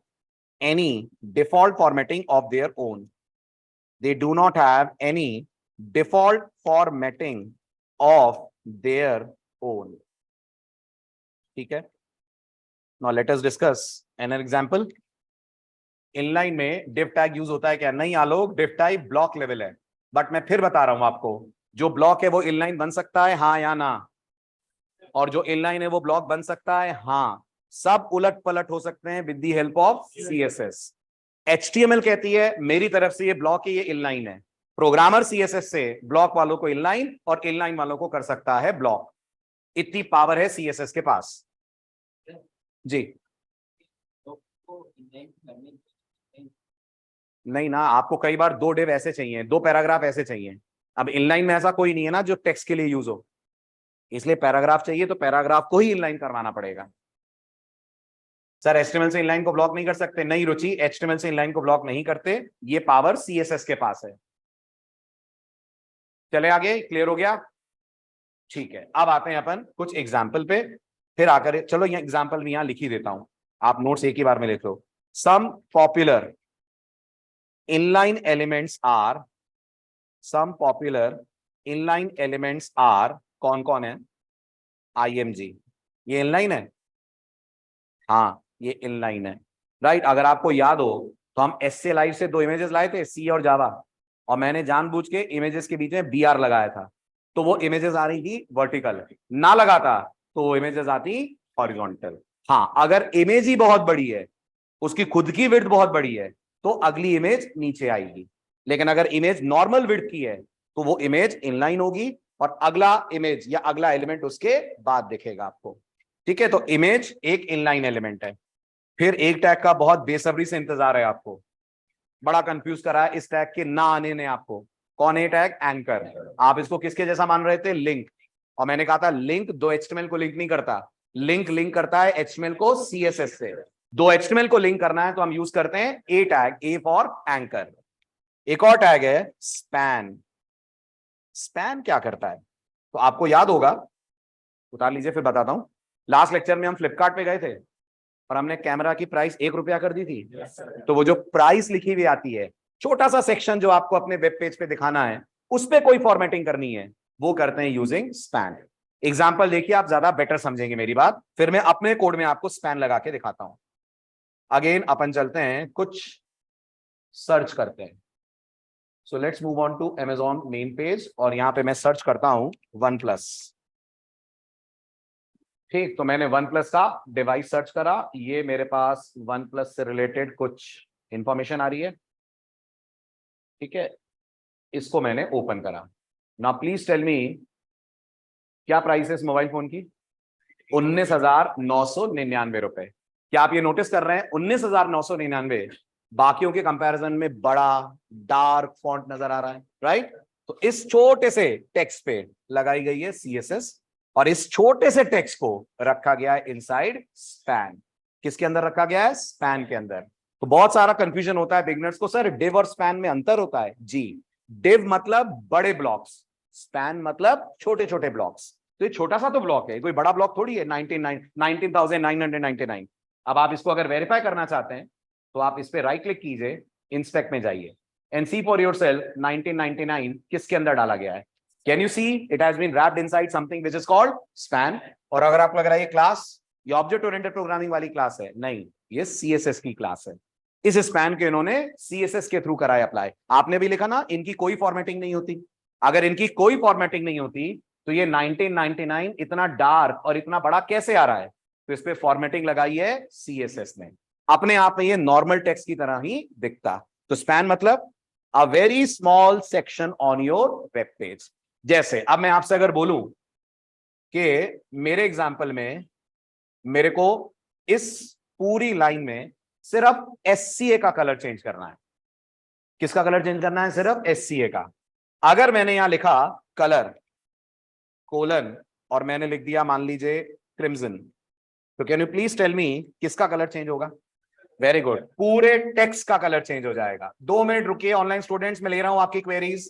any default formatting of their own, they do not have any default formatting of their own, ठीक है। now let us discuss an example। Inline में div tag यूज होता है क्या? नहीं आलोक, div type ब्लॉक लेवल है, बट मैं फिर बता रहा हूं आपको, जो ब्लॉक है वो इनलाइन बन सकता है, हाँ या ना, और जो इनलाइन है वो ब्लॉक बन सकता है, हाँ। सब उलट पलट हो सकते हैं with the help of CSS। HTML कहती है मेरी तरफ से ये ब्लॉक है, ये इनलाइन है। प्रोग्रामर CSS से ब्लॉक वालों को इनलाइन और इनलाइन वालों को कर सकता है ब्लॉक। इतनी पावर है CSS के पास जी। नहीं ना, आपको कई बार दो डिव ऐसे चाहिए, दो पैराग्राफ ऐसे चाहिए। अब इनलाइन में ऐसा कोई नहीं है ना जो टेक्स्ट के लिए यूज हो, इसलिए पैराग्राफ चाहिए तो पैराग्राफ को ही इनलाइन करवाना पड़ेगा। सर HTML से इनलाइन को ब्लॉक नहीं कर सकते? नहीं रुचि, HTML से इनलाइन को ब्लॉक नहीं करते, ये पावर CSS के पास है। चले आगे, क्लियर हो गया? ठीक है, अब आते हैं अपन कुछ एग्जाम्पल पे, फिर आकर चलो ये एग्जाम्पल भी यहां लिख ही देता हूं, आप नोट्स एक ही बार में लिख लो। Some popular inline elements are, some popular inline elements are, कौन कौन है? IMG, ये इनलाइन है, हाँ ये इनलाइन है, राइट। अगर आपको याद हो तो हम SC लाइव से दो इमेजेस लाए थे, C और जावा, और मैंने जानबूझ के इमेजेस के बीच में BR लगाया था, तो वो इमेजेस आ रही थी वर्टिकल, ना लगाता तो वो इमेजेस आती हॉरिजॉन्टल। हाँ, अगर इमेज ही बहुत बड़ी है, उसकी खुद की विड्थ बहुत बड़ी है, तो अगली इमेज नीचे आएगी, लेकिन अगर इमेज नॉर्मल विड्थ की है तो वो इमेज इनलाइन होगी, और अगला इमेज या अगला एलिमेंट उसके बाद दिखेगा आपको, ठीक है। तो इमेज एक इनलाइन एलिमेंट है। फिर एक टैग का बहुत बेसब्री से इंतजार है आपको, बड़ा कंफ्यूज करा है इस टैग के ना आने ने आपको। कौन है टैग? एंकर। आप इसको किसके जैसा मान रहे थे? लिंक। और मैंने कहा था लिंक दो HTML को लिंक नहीं करता, लिंक करता है HTML को CSS से। दो HTML को लिंक करना है तो हम यूज करते हैं ए टैग, ए फॉर एंकर। एक और टैग है स्पैन। स्पैन क्या करता है तो आपको याद होगा, उतार लीजिए फिर बताता हूं। लास्ट लेक्चर में हम फ्लिपकार्ट पे गए थे और हमने कैमरा की प्राइस 1 रुपया कर दी थी, तो वो जो प्राइस लिखी हुई आती है, छोटा सा सेक्शन जो आपको अपने वेब पेज पे दिखाना है, उस पे कोई फॉर्मेटिंग करनी है, वो करते हैं यूजिंग स्पैन। एग्जांपल देखिए, आप ज्यादा बेटर समझेंगे मेरी बात, फिर मैं अपने कोड में आपको स्पैन लगा के दिखाता हूं। अगेन अपन चलते हैं, कुछ सर्च करते हैं। So let's move on to Amazon main page, और यहां पे मैं सर्च करता हूं OnePlus। ठीक, तो मैंने OnePlus का डिवाइस सर्च करा, ये मेरे पास OnePlus से रिलेटेड कुछ इंफॉर्मेशन आ रही है। ठीक है, इसको मैंने ओपन करा। नाउ प्लीज टेल मी, क्या प्राइस है इस मोबाइल फोन की? 19,999 रुपए। क्या आप ये नोटिस कर रहे हैं 19,999 बाकियों के कंपैरिजन में बड़ा डार्क फॉन्ट नजर आ रहा है, राइट? तो इस छोटे से टेक्स्ट पे लगाई गई है सीएसएस, और इस छोटे से टेक्स्ट को रखा गया है इनसाइड स्पैन। किसके अंदर रखा गया है? स्पैन के अंदर। तो बहुत सारा कंफ्यूजन होता है बिगनर्स को, सर डिव और स्पैन में अंतर होता है जी। डिव मतलब बड़े ब्लॉक्स, स्पैन मतलब छोटे छोटे ब्लॉक्स। तो ये छोटा सा तो ब्लॉक है, कोई बड़ा ब्लॉक थोड़ी है। 19,999। अब आप इसको अगर वेरीफाई करना चाहते हैं तो आप इस पे राइट क्लिक कीजिए, इंस्पेक्ट में जाइए एंड सी फॉर योरसेल्फ 1999 किसके अंदर डाला गया है। Can you see it has been wrapped inside something which is called span. और अगर आपको लग रहा है ये क्लास, ये ऑब्जेक्ट ओरिएंटेड प्रोग्रामिंग वाली क्लास है, नहीं, ये सीएसएस की क्लास है। इस स्पैन के इन्होंने सीएसएस के थ्रू कराया अप्लाई। आपने भी लिखा ना इनकी कोई फॉर्मेटिंग नहीं होती। अगर इनकी कोई फॉर्मेटिंग नहीं होती तो ये 1999 इतना डार्क और इतना बड़ा कैसे आ रहा है? तो इस पे फॉर्मेटिंग लगाई है सीएसएस ने। अपने आप में ये नॉर्मल टेक्स्ट की तरह ही दिखता। तो स्पैन मतलब a very small section on your web page. जैसे अब मैं आपसे अगर बोलूं कि मेरे एग्जाम्पल में मेरे को इस पूरी लाइन में सिर्फ एससीए का कलर चेंज करना है। किसका कलर चेंज करना है? सिर्फ एससीए का। अगर मैंने यहां लिखा कलर कोलन और मैंने लिख दिया मान लीजिए क्रिम्सन, तो can you please tell me किसका कलर चेंज होगा? वेरी गुड, पूरे टेक्स्ट का कलर चेंज हो जाएगा। 2 मिनट रुकिए ऑनलाइन स्टूडेंट्स, मैं ले रहा हूं आपकी क्वेरीज।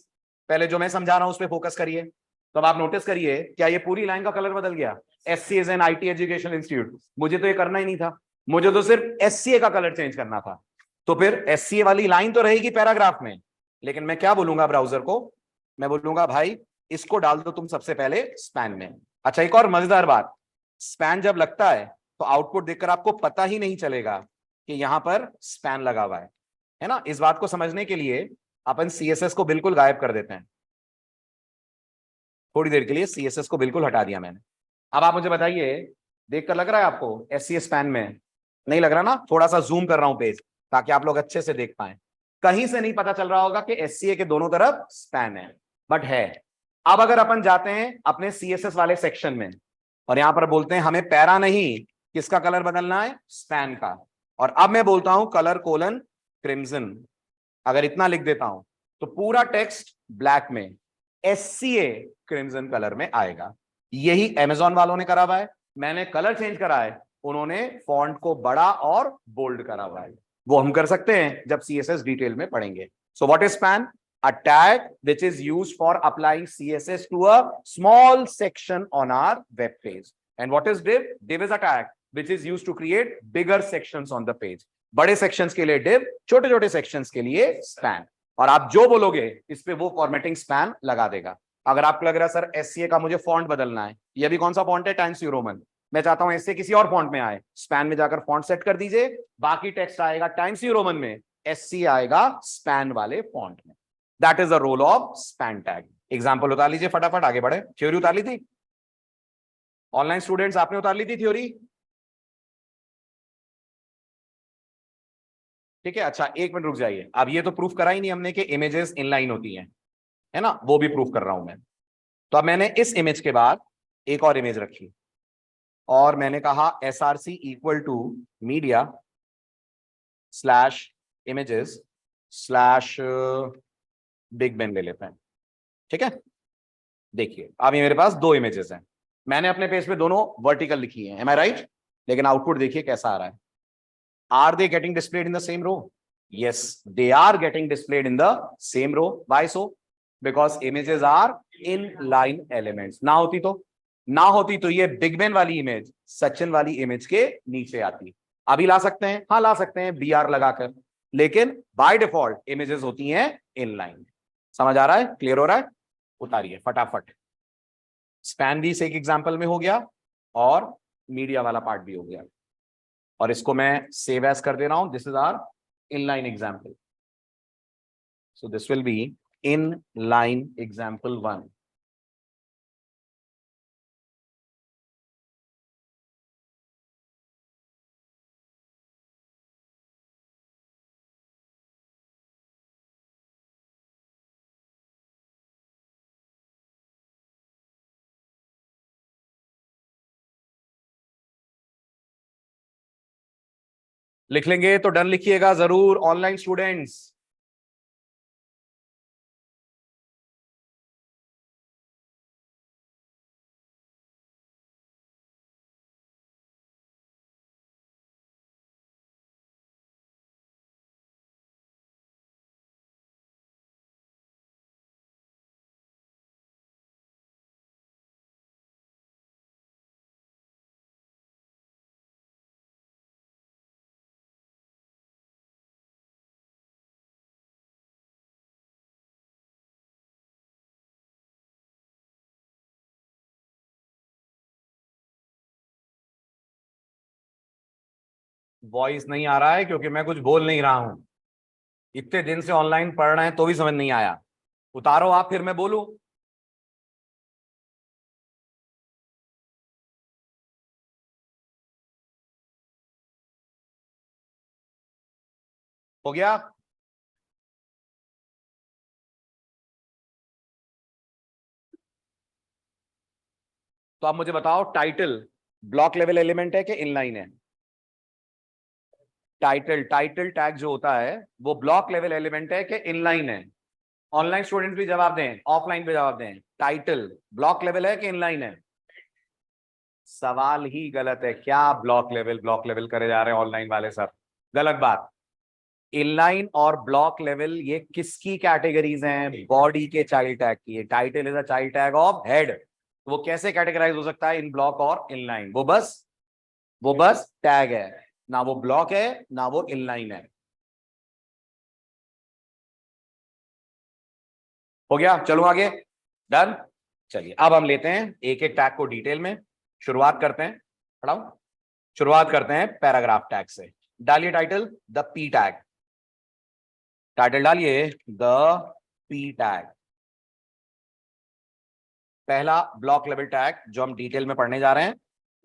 पहले जो मैं समझा रहा हूं उस पर फोकस करिए। तो अब आप नोटिस करिए, क्या ये पूरी लाइन का कलर बदल गया? SC is an IT education institute. मुझे तो ये करना ही नहीं था, मुझे तो सिर्फ एससीए का कलर चेंज करना था। तो फिर एससीए वाली लाइन तो रहेगी पैराग्राफ में, लेकिन मैं क्या बोलूंगा ब्राउजर को? मैं बोलूंगा भाई इसको डाल दो तुम सबसे पहले स्पैन में। अच्छा एक और मजेदार बात, स्पैन जब लगता है तो आउटपुट देखकर आपको पता ही नहीं चलेगा कि यहां पर स्पैन लगा हुआ है ना? इस बात को समझने के लिए अपन सीएसएस को बिल्कुल गायब कर देते हैं। थोड़ी देर के लिए सीएसएस को बिल्कुल हटा दिया मैंने। अब आप मुझे बताइए, देखकर लग रहा है आपको एससीए स्पैन में? नहीं लग रहा ना? थोड़ा सा जूम कर रहा हूं पेज ताकि आप लोग अच्छे से देख पाए। कहीं से नहीं पता चल रहा होगा कि एससीए के दोनों तरफ स्पैन है, बट है। अब अगर अपन जाते हैं अपने सीएसएस वाले सेक्शन में और यहां पर बोलते हैं हमें पैरा नहीं, किसका कलर बदलना है? स्पैन का। और अब मैं बोलता हूं कलर कोलन क्रिम्सन, अगर इतना लिख देता हूं तो पूरा टेक्स्ट ब्लैक में एससीए क्रिम्सन कलर में आएगा। यही अमेजॉन वालों ने करा हुआ है। मैंने कलर चेंज करा है, उन्होंने फॉन्ट को बड़ा और बोल्ड करा हुआ है। वो हम कर सकते हैं जब सीएसएस डिटेल में पढ़ेंगे। So what is span? A tag which is used for applying CSS to a small section on our web page. And what is div? Div is a tag which is used to create bigger sections on the page. बड़े sections के लिए div, छोटे छोटे sections के लिए span। और आप जो बोलोगे इस पे वो फॉर्मेटिंग स्पैन लगा देगा। अगर आपको लग रहा है सर एससीए का मुझे फॉन्ट बदलना है, ये भी कौन सा फॉन्ट है? Times New Roman. मैं चाहता हूं एससीए किसी और फॉन्ट में आए, स्पैन में जाकर फॉन्ट सेट कर दीजिए, बाकी टेक्स्ट आएगा टाइम्स न्यू रोमन में, एससी आएगा स्पैन वाले फॉन्ट में। That is the role of span tag. Example उतार लीजिए फटाफट, आगे बढ़े। थ्योरी उतार ली थी ऑनलाइन स्टूडेंट्स? आपने उतार ली थी थ्योरी? ठीक है, अच्छा 1 मिनट रुक जाइए। अब ये तो प्रूफ करा ही नहीं हमने कि इमेजेस इनलाइन होती हैं, है ना? वो भी प्रूफ कर रहा हूं मैं। तो अब मैंने इस इमेज के बाद एक और इमेज रखी और मैंने कहा SRC equal to media slash images slash Big Ben ले लेते हैं। ठीक है, देखिए अब ये मेरे पास 2 इमेजेस हैं। मैंने अपने पेज पे दोनों वर्टिकल लिखी है, एम आई राइट? लेकिन आउटपुट देखिए कैसा आ रहा है। Are they getting displayed in the same row? Yes, they are getting displayed in the same row. Why so? Because images are in line elements. ना होती तो ये बिग बेन वाली इमेज सचिन वाली इमेज के नीचे आती। अभी ला सकते हैं, हाँ ला सकते हैं बी आर लगाकर, लेकिन बाय डिफॉल्ट इमेजेस होती हैं इन लाइन। समझ आ रहा है? क्लियर हो रहा है? उतारिए फटाफट। स्पैन भी इस एक एग्जाम्पल में हो गया और मीडिया वाला पार्ट भी हो गया, और इसको मैं सेव एज कर दे रहा हूं। This is our inline example, so this will be in line example 1। लिख लेंगे तो डन लिखिएगा जरूर ऑनलाइन स्टूडेंट्स। वॉइस नहीं आ रहा है क्योंकि मैं कुछ बोल नहीं रहा हूं। इतने दिन से ऑनलाइन पढ़ रहे हैं तो भी समझ नहीं आया। उतारो आप, फिर मैं बोलूं। हो गया? तो आप मुझे बताओ, टाइटल ब्लॉक लेवल एलिमेंट है कि इनलाइन है? टाइटल टैग जो होता है वो ब्लॉक लेवल एलिमेंट है कि इनलाइन है? ऑनलाइन स्टूडेंट भी जवाब दें, ऑफलाइन भी जवाब दें। टाइटल ब्लॉक लेवल है कि इनलाइन है? सवाल ही गलत है। क्या ब्लॉक लेवल करे जा रहे हैं ऑनलाइन वाले सर? गलत बात। इनलाइन और ब्लॉक लेवल ये किसकी कैटेगरीज हैं? बॉडी के चाइल्ड टैग की। Title is a child tag of head. वो कैसे कैटेगराइज हो सकता है इन ब्लॉक और इनलाइन? वो बस टैग है, ना वो ब्लॉक है ना वो इनलाइन है। हो गया? चलो आगे। डन। चलिए अब हम लेते हैं एक एक टैग को डिटेल में। शुरुआत करते हैं, पढ़ाओ। शुरुआत करते हैं पैराग्राफ टैग से। डालिए title the P tag. Title डालिए द पी टैग। पहला ब्लॉक लेवल टैग जो हम डिटेल में पढ़ने जा रहे हैं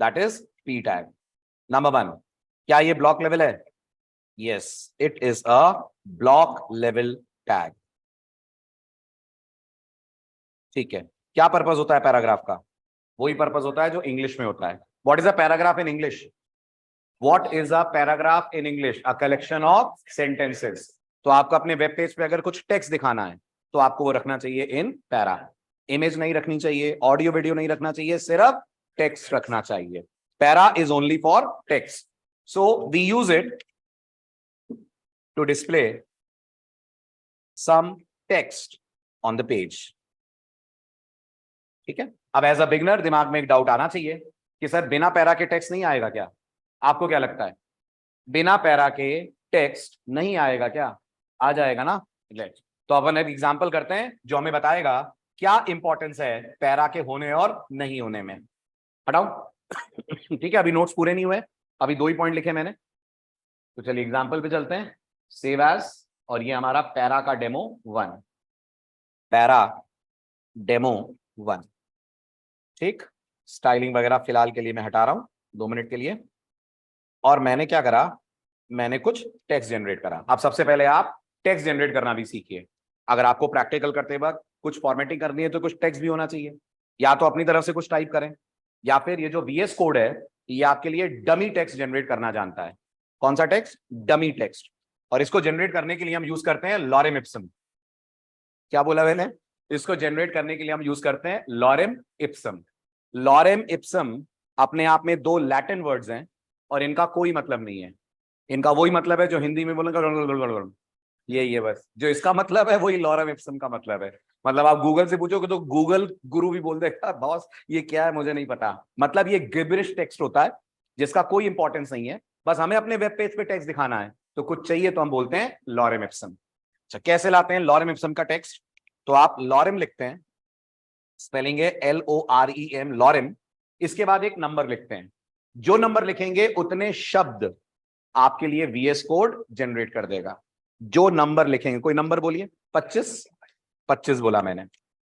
that is P tag. Number 1, क्या ये ब्लॉक लेवल है? Yes, it is a block level tag. ठीक है। क्या पर्पस होता है पैराग्राफ का? वही पर्पस होता है जो इंग्लिश में होता है। What is a paragraph in English? What is a paragraph in English? A collection of sentences. तो आपको अपने वेब पेज पे अगर कुछ टेक्स्ट दिखाना है तो आपको वो रखना चाहिए इन पैरा। इमेज नहीं रखनी चाहिए, ऑडियो वीडियो नहीं रखना चाहिए, सिर्फ टेक्स्ट रखना चाहिए। Para is only for text, so we use it to display some text on the page. ठीक है। अब एज अ बिगनर दिमाग में एक डाउट आना चाहिए कि सर बिना पैरा के टेक्स्ट नहीं आएगा क्या? आपको क्या लगता है? बिना पैरा के टेक्स्ट नहीं आएगा क्या? आ जाएगा ना। लेट्स, तो अपन एक एग्जांपल करते हैं जो हमें बताएगा क्या इंपॉर्टेंस है पैरा के होने और नहीं होने में। हटाओ। ठीक है, अभी नोट्स पूरे नहीं हुए, अभी 2 ही पॉइंट लिखे मैंने। तो चलिए एग्जांपल पे चलते हैं। सेव एज, और ये हमारा पैरा का डेमो 1। Para demo 1। ठीक। स्टाइलिंग वगैरह फिलहाल के लिए मैं हटा रहा हूं 2 मिनट के लिए। और मैंने क्या करा, मैंने कुछ टेक्स्ट जनरेट करा। अब सबसे पहले आप टेक्स्ट जनरेट करना भी सीखिए। अगर आपको प्रैक्टिकल करते वक्त कुछ फॉर्मेटिंग करनी है तो कुछ टेक्स्ट भी होना चाहिए। या तो अपनी तरफ से कुछ टाइप करें, या फिर ये जो वीएस कोड है ये आपके लिए डमी टेक्स्ट जनरेट करना जानता है। कौन सा टेक्स्ट? Dummy text. और इसको जनरेट करने के लिए हम यूज करते हैं लॉरेम इप्सम। क्या बोला मैंने? इसको जनरेट करने के लिए हम यूज करते हैं लॉरेम इप्सम। लॉरेम इप्सम अपने आप में 2 लैटिन वर्ड्स हैं और इनका कोई मतलब नहीं है। इनका वही मतलब है जो हिंदी में बोलेंगे, ये बस जो इसका मतलब है वही लॉरेम इप्सम का मतलब है। मतलब आप गूगल से पूछोगे तो गूगल गुरु भी बोल देगा बॉस ये क्या है मुझे नहीं पता। मतलब ये गिबरिश टेक्स्ट होता है जिसका कोई इंपॉर्टेंस नहीं है, बस हमें अपने वेब पेज पे टेक्स्ट दिखाना है तो कुछ चाहिए तो हम बोलते हैं लॉरेम इप्सम। अच्छा, कैसे लाते हैं लॉरेम इप्सम का टेक्स्ट? तो आप लॉरेम लिखते हैं, स्पेलिंग है LOREM, लॉरेम। इसके बाद एक नंबर लिखते हैं। जो नंबर लिखेंगे उतने शब्द आपके लिए वीएस कोड जनरेट कर देगा। जो नंबर लिखेंगे, कोई नंबर बोलिए। 25 बोला मैंने।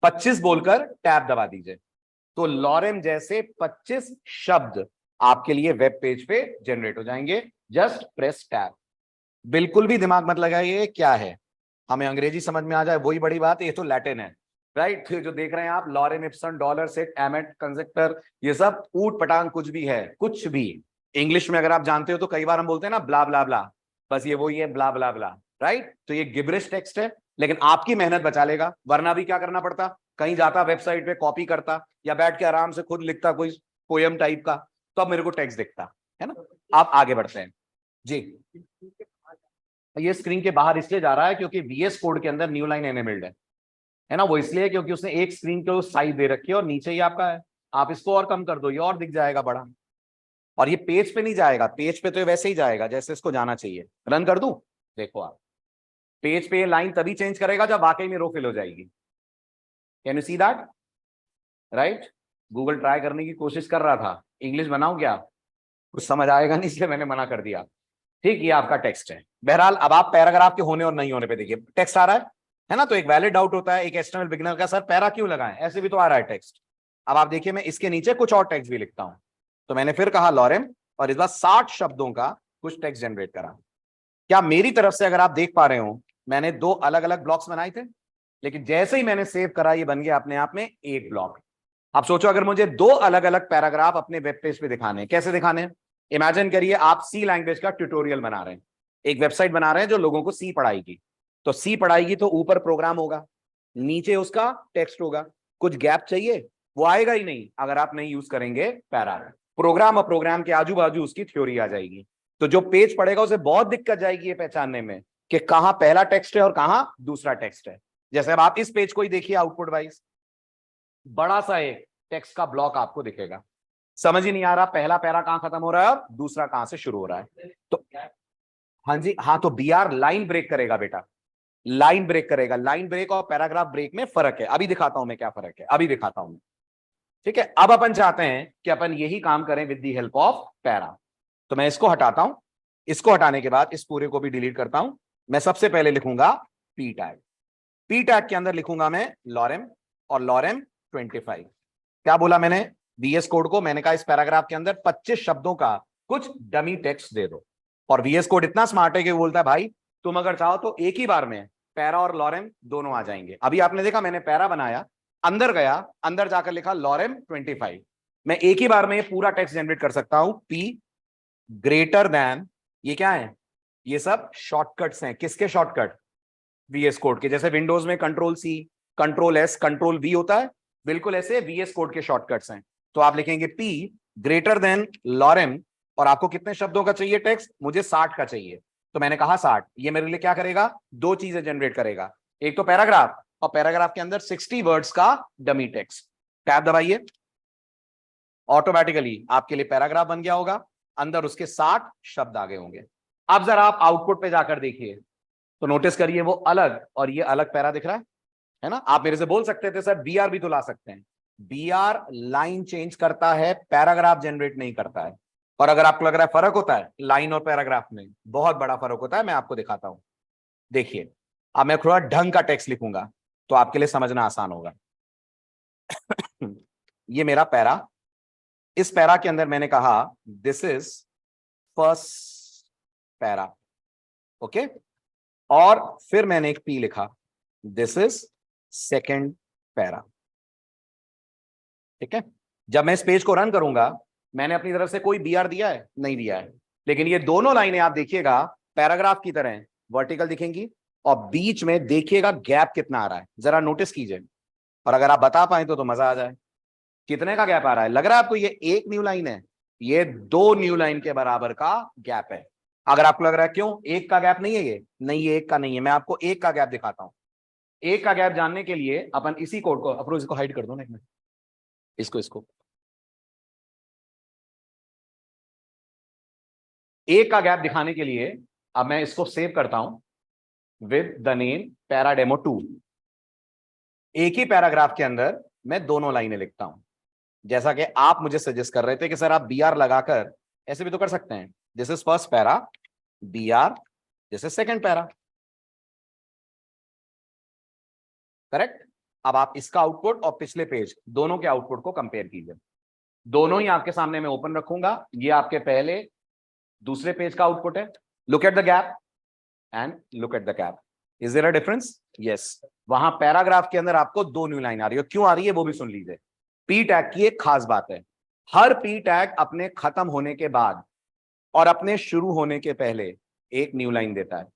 25 बोलकर टैब दबा दीजिए, तो लॉरेम जैसे 25 शब्द आपके लिए वेब पेज पे जनरेट हो जाएंगे। Just press tab. बिल्कुल भी दिमाग मत लगाइए क्या है, हमें अंग्रेजी समझ में आ जाए वही बड़ी बात है, ये तो लैटिन है। राइट, जो देख रहे हैं आप lorem ipsum, dolor sit, amet, consectetur, ये सब ऊट पटांग कुछ भी है, कुछ भी। इंग्लिश में अगर आप जानते हो तो कई बार हम बोलते हैं ना ब्ला ब्ला ब्ला, बस ये वही है ब्ला ब्ला ब्ला, राइट। तो ये गिबरिश टेक्स्ट है, लेकिन आपकी मेहनत बचा लेगा, वरना भी क्या करना पड़ता, कहीं जाता वेबसाइट पे कॉपी करता या बैठ के आराम से खुद लिखता कोई पोयम टाइप का, तो अब मेरे को टेक्स्ट दिखता है ना। आप आगे बढ़ते हैं जी। ये स्क्रीन के बाहर इसलिए जा रहा है क्योंकि VS कोड के अंदर न्यू लाइन एनेबल्ड है ना, वो इसलिए क्योंकि उसने एक स्क्रीन को साइज दे रखी है और नीचे ही आपका है। आप इसको और कम कर दो, ये और दिख जाएगा बड़ा, और ये पेज पे नहीं जाएगा, पेज पे तो ये वैसे ही जाएगा जैसे इसको जाना चाहिए। रन कर दूं, देखो आप पेज पे लाइन तभी चेंज करेगा जब वाकई में रो फिल हो जाएगी। Can you see that, right. Google try करने की कोशिश कर रहा था, इंग्लिश बनाऊं क्या, कुछ समझ आएगा नहीं, इसलिए मैंने मना कर दिया। ठीक, ये आपका टेक्स्ट है। बहरहाल अब आप पैराग्राफ के होने और नहीं होने पे देखिए, टेक्स्ट आ रहा है ना। तो एक वैलिड डाउट होता है एक एचटीएमएल बिगिनर का, सर पैरा क्यों लगाएं, ऐसे भी तो आ रहा है टेक्स्ट। अब आप देखिए मैं इसके नीचे कुछ और टेक्स्ट भी लिखता हूं। तो मैंने फिर कहा लॉरेम, और इस बार 60 शब्दों का कुछ टेक्स्ट जनरेट करा। क्या मेरी तरफ से अगर आप देख पा रहे हो, मैंने 2 अलग अलग ब्लॉक्स बनाए थे, लेकिन जैसे ही मैंने सेव करा ये बन गया अपने आप में एक ब्लॉक। आप सोचो अगर मुझे 2 अलग अलग पैराग्राफ अपने वेब पेज पे दिखाने, कैसे दिखाने। इमेजिन करिए आप सी लैंग्वेज का ट्यूटोरियल बना रहे हैं, एक वेबसाइट बना रहे हैं जो लोगों को सी पढ़ाएगी। तो सी पढ़ाएगी तो ऊपर प्रोग्राम होगा, नीचे उसका टेक्स्ट होगा। कुछ गैप चाहिए, वो आएगा ही नहीं अगर आप नहीं यूज करेंगे पैरा। प्रोग्राम और प्रोग्राम के आजू बाजू उसकी थ्योरी आ जाएगी। तो जो पेज पढ़ेगा उसे बहुत दिक्कत जाएगी ये पहचानने में कि कहां पहला टेक्स्ट है और कहां दूसरा टेक्स्ट है। जैसे अब आप इस पेज को ही देखिए, आउटपुट वाइज बड़ा सा एक टेक्स्ट का ब्लॉक आपको दिखेगा। समझ ही नहीं आ रहा पहला पैरा कहां खत्म हो रहा है और दूसरा कहां से शुरू हो रहा है। तो हाँ जी, हाँ, तो BR लाइन ब्रेक करेगा बेटा, लाइन ब्रेक करेगा। लाइन ब्रेक और पैराग्राफ ब्रेक में फर्क है, अभी दिखाता हूं मैं क्या फर्क है, अभी दिखाता हूं। ठीक है, अब अपन चाहते हैं कि अपन यही काम करें with the help of para. तो मैं इसको हटाता हूं, इसको हटाने के बाद इस पूरे को भी डिलीट करता हूं। मैं सबसे पहले लिखूंगा पी टैग, पी टैग के अंदर लिखूंगा मैं लॉरेम और लॉरेम 25। क्या बोला मैंने VS कोड को, मैंने कहा इस पैराग्राफ के अंदर 25 शब्दों का कुछ डमी टेक्स्ट दे दो। और VS कोड इतना स्मार्ट है कि बोलता है भाई तुम अगर चाहो तो एक ही बार में पैरा और लॉरेम दोनों आ जाएंगे। अभी आपने देखा मैंने पैरा बनाया, अंदर गया, अंदर जाकर लिखा लॉरेम 25। मैं एक ही बार में ये पूरा टेक्स्ट जनरेट कर सकता हूं। P ग्रेटर देन, ये क्या है, ये सब शॉर्टकट्स हैं। किसके शॉर्टकट, VS कोड के। जैसे विंडोज में Ctrl+C, Ctrl+S, Ctrl+V होता है, बिल्कुल ऐसे VS कोड के शॉर्टकट्स हैं। तो आप लिखेंगे P ग्रेटर देन लॉरेम, और आपको कितने शब्दों का चाहिए टेक्स्ट, मुझे 60 का चाहिए। तो मैंने कहा 60, ये मेरे लिए क्या करेगा, 2 चीजें जनरेट करेगा, एक तो पैराग्राफ, और पैराग्राफ के अंदर 60 वर्ड्स का डमी टेक्स्ट। टैब दबाइए, ऑटोमेटिकली आपके लिए पैराग्राफ बन गया होगा, अंदर उसके 60 शब्द आ गए होंगे। अब जरा आप आउटपुट पे जाकर देखिए तो नोटिस करिए वो अलग और ये अलग पैरा दिख रहा है ना। आप मेरे से बोल सकते थे सर BR भी तो ला सकते हैं। BR लाइन चेंज करता है, पैराग्राफ जनरेट नहीं करता है। और अगर आपको लग रहा है फर्क होता है लाइन और पैराग्राफ में, बहुत बड़ा फर्क होता है, मैं आपको दिखाता हूं। देखिए अब मैं थोड़ा ढंग का टेक्स्ट लिखूंगा तो आपके लिए समझना आसान होगा। ये मेरा पैरा, इस पैरा के अंदर मैंने कहा this is first para, okay. और फिर मैंने एक P लिखा, दिस इज सेकेंड पैरा। ठीक है, जब मैं इस पेज को रन करूंगा मैंने अपनी तरफ से कोई BR दिया है, नहीं दिया है, लेकिन ये दोनों लाइनें आप देखिएगा पैराग्राफ की तरह वर्टिकल दिखेंगी, और बीच में देखिएगा गैप कितना आ रहा है, जरा नोटिस कीजिए। और अगर आप बता पाए तो मजा आ जाए। कितने का गैप आ रहा है, लग रहा है आपको ये एक न्यू लाइन है, ये 2 न्यू लाइन के बराबर का गैप है। अगर आपको लग रहा है क्यों एक का गैप नहीं है, ये नहीं, ये एक का नहीं है, मैं आपको एक का गैप दिखाता हूं। एक का गैप जानने के लिए अपन इसी कोड को, अप्रोच इसको हाइड कर दो ना एक मिनट, इसको एक का गैप दिखाने के लिए अब मैं इसको सेव करता हूं विद द नेम पैराडेमो2। एक ही पैराग्राफ के अंदर मैं दोनों लाइनें लिखता हूं, जैसा कि आप मुझे सजेस्ट कर रहे थे कि सर आप BR लगाकर ऐसे भी तो कर सकते हैं। This is first para, BR, this is second para, correct. अब आप इसका आउटपुट और पिछले पेज दोनों के आउटपुट को कंपेयर कीजिए। दोनों ही आपके सामने मैं ओपन रखूंगा, ये आपके पहले दूसरे पेज का आउटपुट है। Look at the gap and look at the gap, is there a difference, yes. वहां पैराग्राफ के अंदर आपको 2 न्यू लाइन आ रही है, क्यों आ रही है वो भी सुन लीजिए। P टैग की एक खास बात है, हर P टैग अपने खत्म होने के बाद और अपने शुरू होने के पहले एक न्यू लाइन देता है।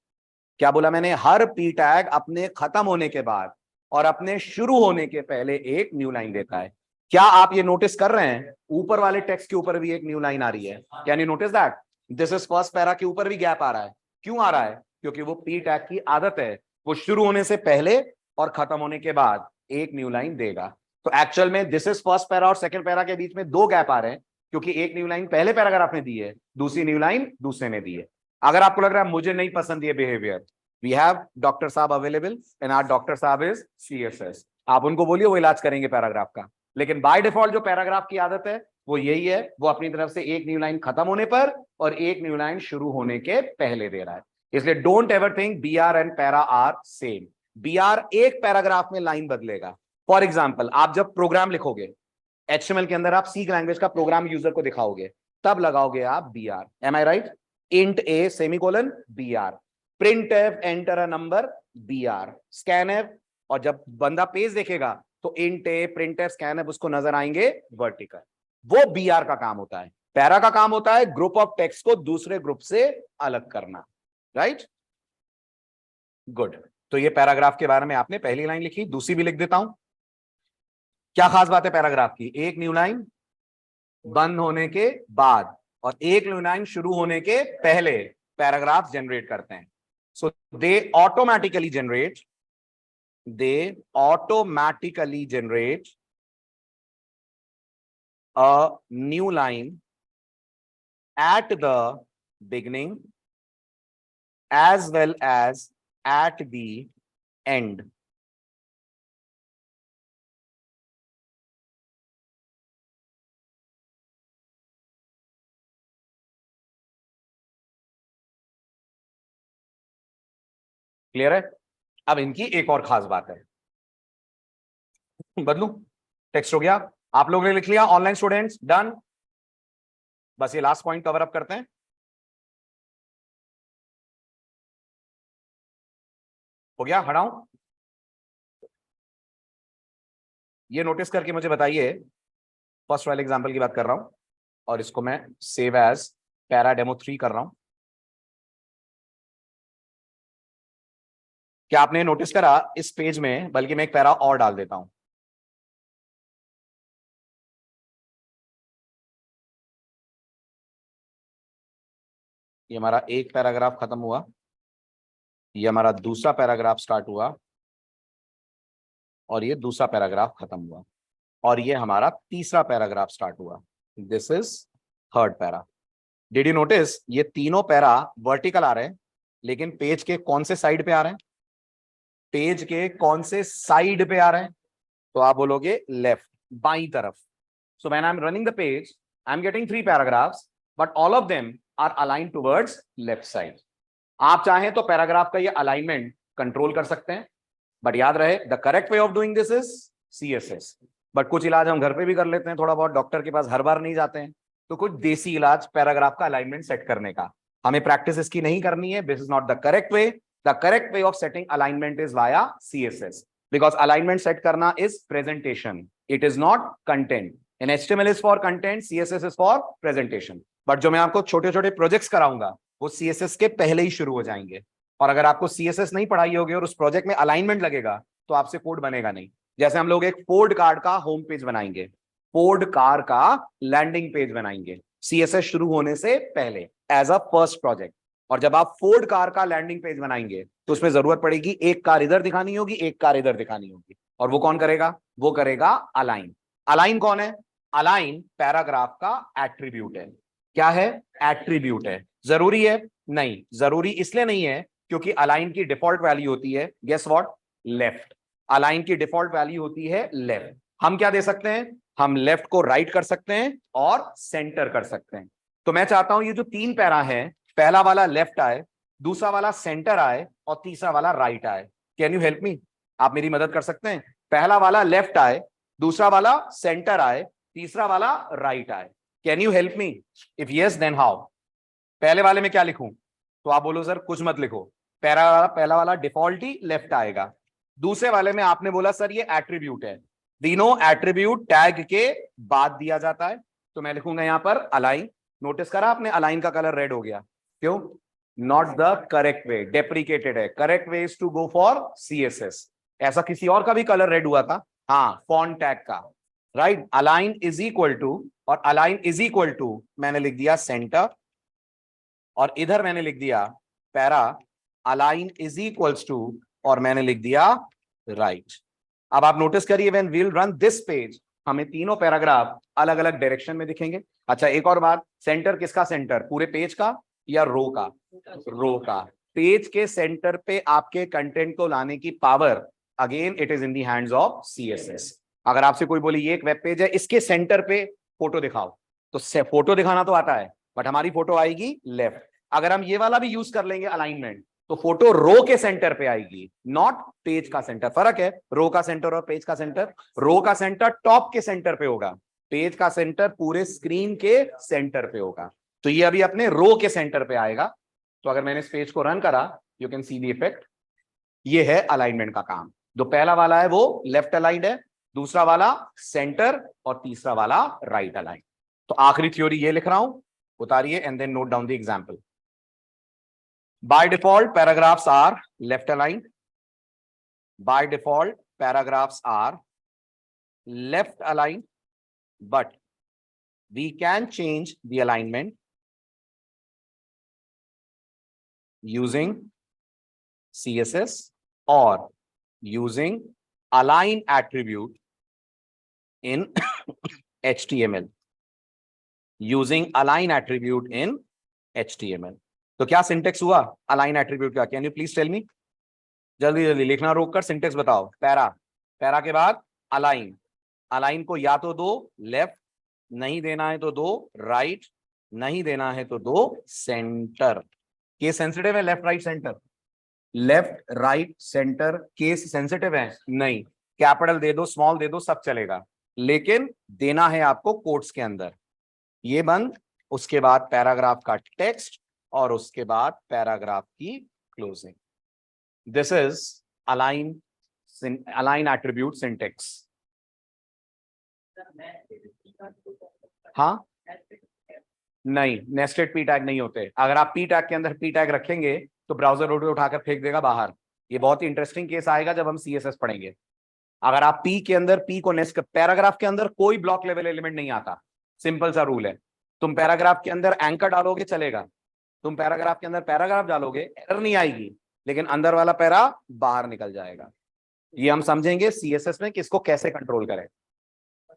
क्या बोला मैंने? हर पी टैग अपने खत्म होने के बाद और अपने शुरू होने के पहले एक न्यू लाइन देता है। क्या आप ये नोटिस कर रहे हैं? ऊपर वाले टेक्स्ट के ऊपर भी एक न्यू लाइन आ रही है। Can you notice that? This is first para के ऊपर भी गैप आ रहा है। क्यों आ रहा है? क्योंकि वो पी टैग की आदत है, वो शुरू होने से पहले और खत्म होने के बाद एक न्यू लाइन देगा। तो एक्चुअल में दिस इज फर्स्ट पैरा और सेकंड पैरा के बीच में दो गैप आ रहे हैं, क्योंकि एक न्यू लाइन पहले पैराग्राफ में दी है, दूसरी न्यू लाइन दूसरे में दी है। अगर आपको लग रहा है मुझे नहीं पसंद ये बिहेवियर, वी हैव डॉक्टर साहब अवेलेबल एंड आवर डॉक्टर साहब इज CSS। आप उनको बोलिए, वो इलाज करेंगे पैराग्राफ का। लेकिन बाय डिफॉल्ट जो पैराग्राफ की आदत है वो यही है, वो अपनी तरफ से एक न्यू लाइन खत्म होने पर और एक न्यू लाइन शुरू होने के पहले दे रहा है। इसलिए don't ever think BR and para are same. BR एक पैराग्राफ में लाइन बदलेगा। फॉर एग्जाम्पल, आप जब प्रोग्राम लिखोगे HTML के अंदर, आप सी लैंग्वेज का प्रोग्राम यूजर को दिखाओगे, तब लगाओगे आप BR। Am I right? int a semicolon BR, printf enter a number BR, scanf, और जब बंदा पेज देखेगा तो int a printf scanf उसको नजर आएंगे वर्टिकल। वो BR का काम होता है। पैरा का काम होता है ग्रुप ऑफ टेक्स्ट को दूसरे ग्रुप से अलग करना। राइट? गुड। तो ये पैराग्राफ के बारे में आपने पहली लाइन लिखी, दूसरी भी लिख देता हूं। क्या खास बात है पैराग्राफ की? एक न्यू लाइन बंद होने के बाद और एक न्यू लाइन शुरू होने के पहले पैराग्राफ जनरेट करते हैं। So they automatically generate a new line at the beginning as well as at the end. Clear है? अब इनकी एक और खास बात है। बदलू? टेक्स्ट हो गया, आप लोगों ने लिख लिया। Online students done. बस ये लास्ट पॉइंट कवर अप करते हैं। हो गया? हटाऊं? ये नोटिस करके मुझे बताइए, फर्स्ट वाले एग्जांपल की बात कर रहा हूं और इसको मैं सेव एज पैरा डेमो 3 कर रहा हूं। क्या आपने नोटिस करा इस पेज में? बल्कि मैं एक पैरा और डाल देता हूं। ये हमारा एक पैराग्राफ खत्म हुआ, ये हमारा दूसरा पैराग्राफ स्टार्ट हुआ और ये दूसरा पैराग्राफ खत्म हुआ और ये हमारा तीसरा पैराग्राफ स्टार्ट हुआ। This is third para. Did you notice ये तीनों पैरा वर्टिकल आ रहे हैं, लेकिन पेज के कौन से साइड पे आ रहे हैं? पेज के कौन से साइड पे आ रहे हैं? तो आप बोलोगे लेफ्ट, बाईं तरफ। So when I am running the page, I am getting 3 paragraphs, but all of them are aligned towards left side. आप चाहें तो पैराग्राफ का ये अलाइनमेंट कंट्रोल कर सकते हैं, बट याद रहे the correct way of doing this is CSS। But कुछ इलाज हम घर पे भी कर लेते हैं, थोड़ा बहुत, डॉक्टर के पास हर बार नहीं जाते हैं। तो कुछ देसी इलाज पैराग्राफ का अलाइनमेंट सेट करने का, हमें प्रैक्टिस इसकी नहीं करनी है। This is not the correct way. The correct way of setting alignment is via CSS, because alignment set करना is presentation, it is not content. In HTML is for content, CSS is for presentation. But जो मैं आपको छोटे छोटे प्रोजेक्ट्स कराऊंगा वो CSS के पहले ही शुरू हो जाएंगे। और अगर आपको CSS नहीं पढ़ाई होगी और उस प्रोजेक्ट में अलाइनमेंट लगेगा तो आपसे कोड बनेगा नहीं। जैसे हम लोग एक फोर्ड कार का होम पेज बनाएंगे, फोर्ड कार का लैंडिंग पेज बनाएंगे CSS शुरू होने से पहले एज अ फर्स्ट प्रोजेक्ट। और जब आप फोर्ड कार का लैंडिंग पेज बनाएंगे तो उसमें जरूरत पड़ेगी एक कार इधर दिखानी होगी, एक कार इधर दिखानी होगी। और वो कौन करेगा? वो करेगा अलाइन। अलाइन कौन है? अलाइन पैराग्राफ का एट्रीब्यूट है। क्या है? एट्रीब्यूट है। जरूरी है? नहीं, जरूरी इसलिए नहीं है क्योंकि अलाइन की डिफॉल्ट वैल्यू होती है, गेस व्हाट? लेफ्ट। अलाइन की डिफॉल्ट वैल्यू होती है लेफ्ट। हम क्या दे सकते हैं? हम लेफ्ट को राइट कर सकते हैं और सेंटर कर सकते हैं। तो मैं चाहता हूं ये जो 3 पैरा है, पहला वाला लेफ्ट आए, दूसरा वाला सेंटर आए और तीसरा वाला राइट आए। कैन यू हेल्प मी? आप मेरी मदद कर सकते हैं? पहला वाला लेफ्ट आए, दूसरा वाला सेंटर आए, तीसरा वाला राइट आए। Can you help me? If yes then how? पहले वाले में क्या लिखूं? तो आप बोलो सर कुछ मत लिखो, पहला वाला डिफॉल्ट ही लेफ्ट आएगा। दूसरे वाले में आपने बोला सर ये एट्रीब्यूट है, तीनों एट्रीब्यूट टैग के बाद दिया जाता है, तो मैं लिखूंगा यहां पर अलाइन। नोटिस करा आपने, अलाइन का कलर रेड हो गया, क्यों? Not the correct way, deprecated है। Correct way is to go for CSS। ऐसा किसी और का भी कलर रेड हुआ था, हाँ, फॉन्ट टैग का, right. Align is equal to, और अलाइन इज इक्वल टू मैंने लिख दिया सेंटर, और इधर मैंने लिख दिया para, align is equals to, और मैंने लिख दिया राइट। अब आप नोटिस करिए, when we'll run this page, हमें तीनों पैराग्राफ अलग अलग डायरेक्शन में दिखेंगे। अच्छा, एक और बात, सेंटर किसका सेंटर, पूरे पेज का या रो का? रो का। पेज के सेंटर पे आपके कंटेंट को लाने की power, again it is in the hands of CSS। अगर आपसे कोई बोले ये एक वेब पेज है, इसके सेंटर पे फोटो दिखाओ, तो फोटो दिखाना तो आता है, बट हमारी फोटो आएगी लेफ्ट। अगर हम ये वाला भी यूज कर लेंगे अलाइनमेंट, तो फोटो रो के सेंटर पे आएगी, नॉट पेज का सेंटर। फर्क है रो का सेंटर और पेज का सेंटर। रो का सेंटर टॉप के सेंटर पे होगा, पेज का सेंटर पूरे स्क्रीन के सेंटर पे होगा। तो ये अभी अपने रो के सेंटर पे आएगा। तो अगर मैंने इस पेज को रन करा, you can see the effect. ये है अलाइनमेंट का काम। जो पहला वाला है वो लेफ्ट अलाइंड है, दूसरा वाला सेंटर, और तीसरा वाला राइट अलाइन। तो आखिरी थ्योरी ये लिख रहा हूं, उतारिए and then note down the example. By default, paragraphs are left aligned. By default, paragraphs are left aligned, but we can change the alignment using CSS or using align attribute in HTML. Using align attribute in HTML. तो क्या सिंटेक्स हुआ अलाइन एट्रीब्यूट का? Can you please tell me? जल्दी जल्दी लिखना रोक कर सिंटेक्स बताओ। पैरा, पैरा के बाद अलाइन, अलाइन को या तो दो लेफ्ट, नहीं देना है तो दो राइट, नहीं देना है तो दो सेंटर। केस सेंसिटिव है left right centre? Left right centre case sensitive है? नहीं। कैपिटल दे दो, स्मॉल दे दो, सब चलेगा, लेकिन देना है आपको कोट्स के अंदर। ये बंद, उसके बाद पैराग्राफ का टेक्स्ट, और उसके बाद पैराग्राफ की closing. This is align attribute syntax. हाँ, नहीं, नेस्टेड पी टैग नहीं होते। अगर आप पी टैग के अंदर पी टैग रखेंगे तो ब्राउजर रोड उठाकर फेंक देगा बाहर। ये बहुत ही इंटरेस्टिंग केस आएगा जब हम CSS पढ़ेंगे। अगर आप पी के अंदर पी को नेस्ट, पैराग्राफ के अंदर कोई ब्लॉक लेवल एलिमेंट नहीं आता, सिंपल सा रूल है। तुम पैराग्राफ के अंदर एंकर डालोगे चलेगा, तुम पैराग्राफ के अंदर पैराग्राफ डालोगे एरर नहीं आएगी, लेकिन अंदर वाला पैरा बाहर निकल जाएगा। ये हम समझेंगे CSS में कि इसको कैसे कंट्रोल करें।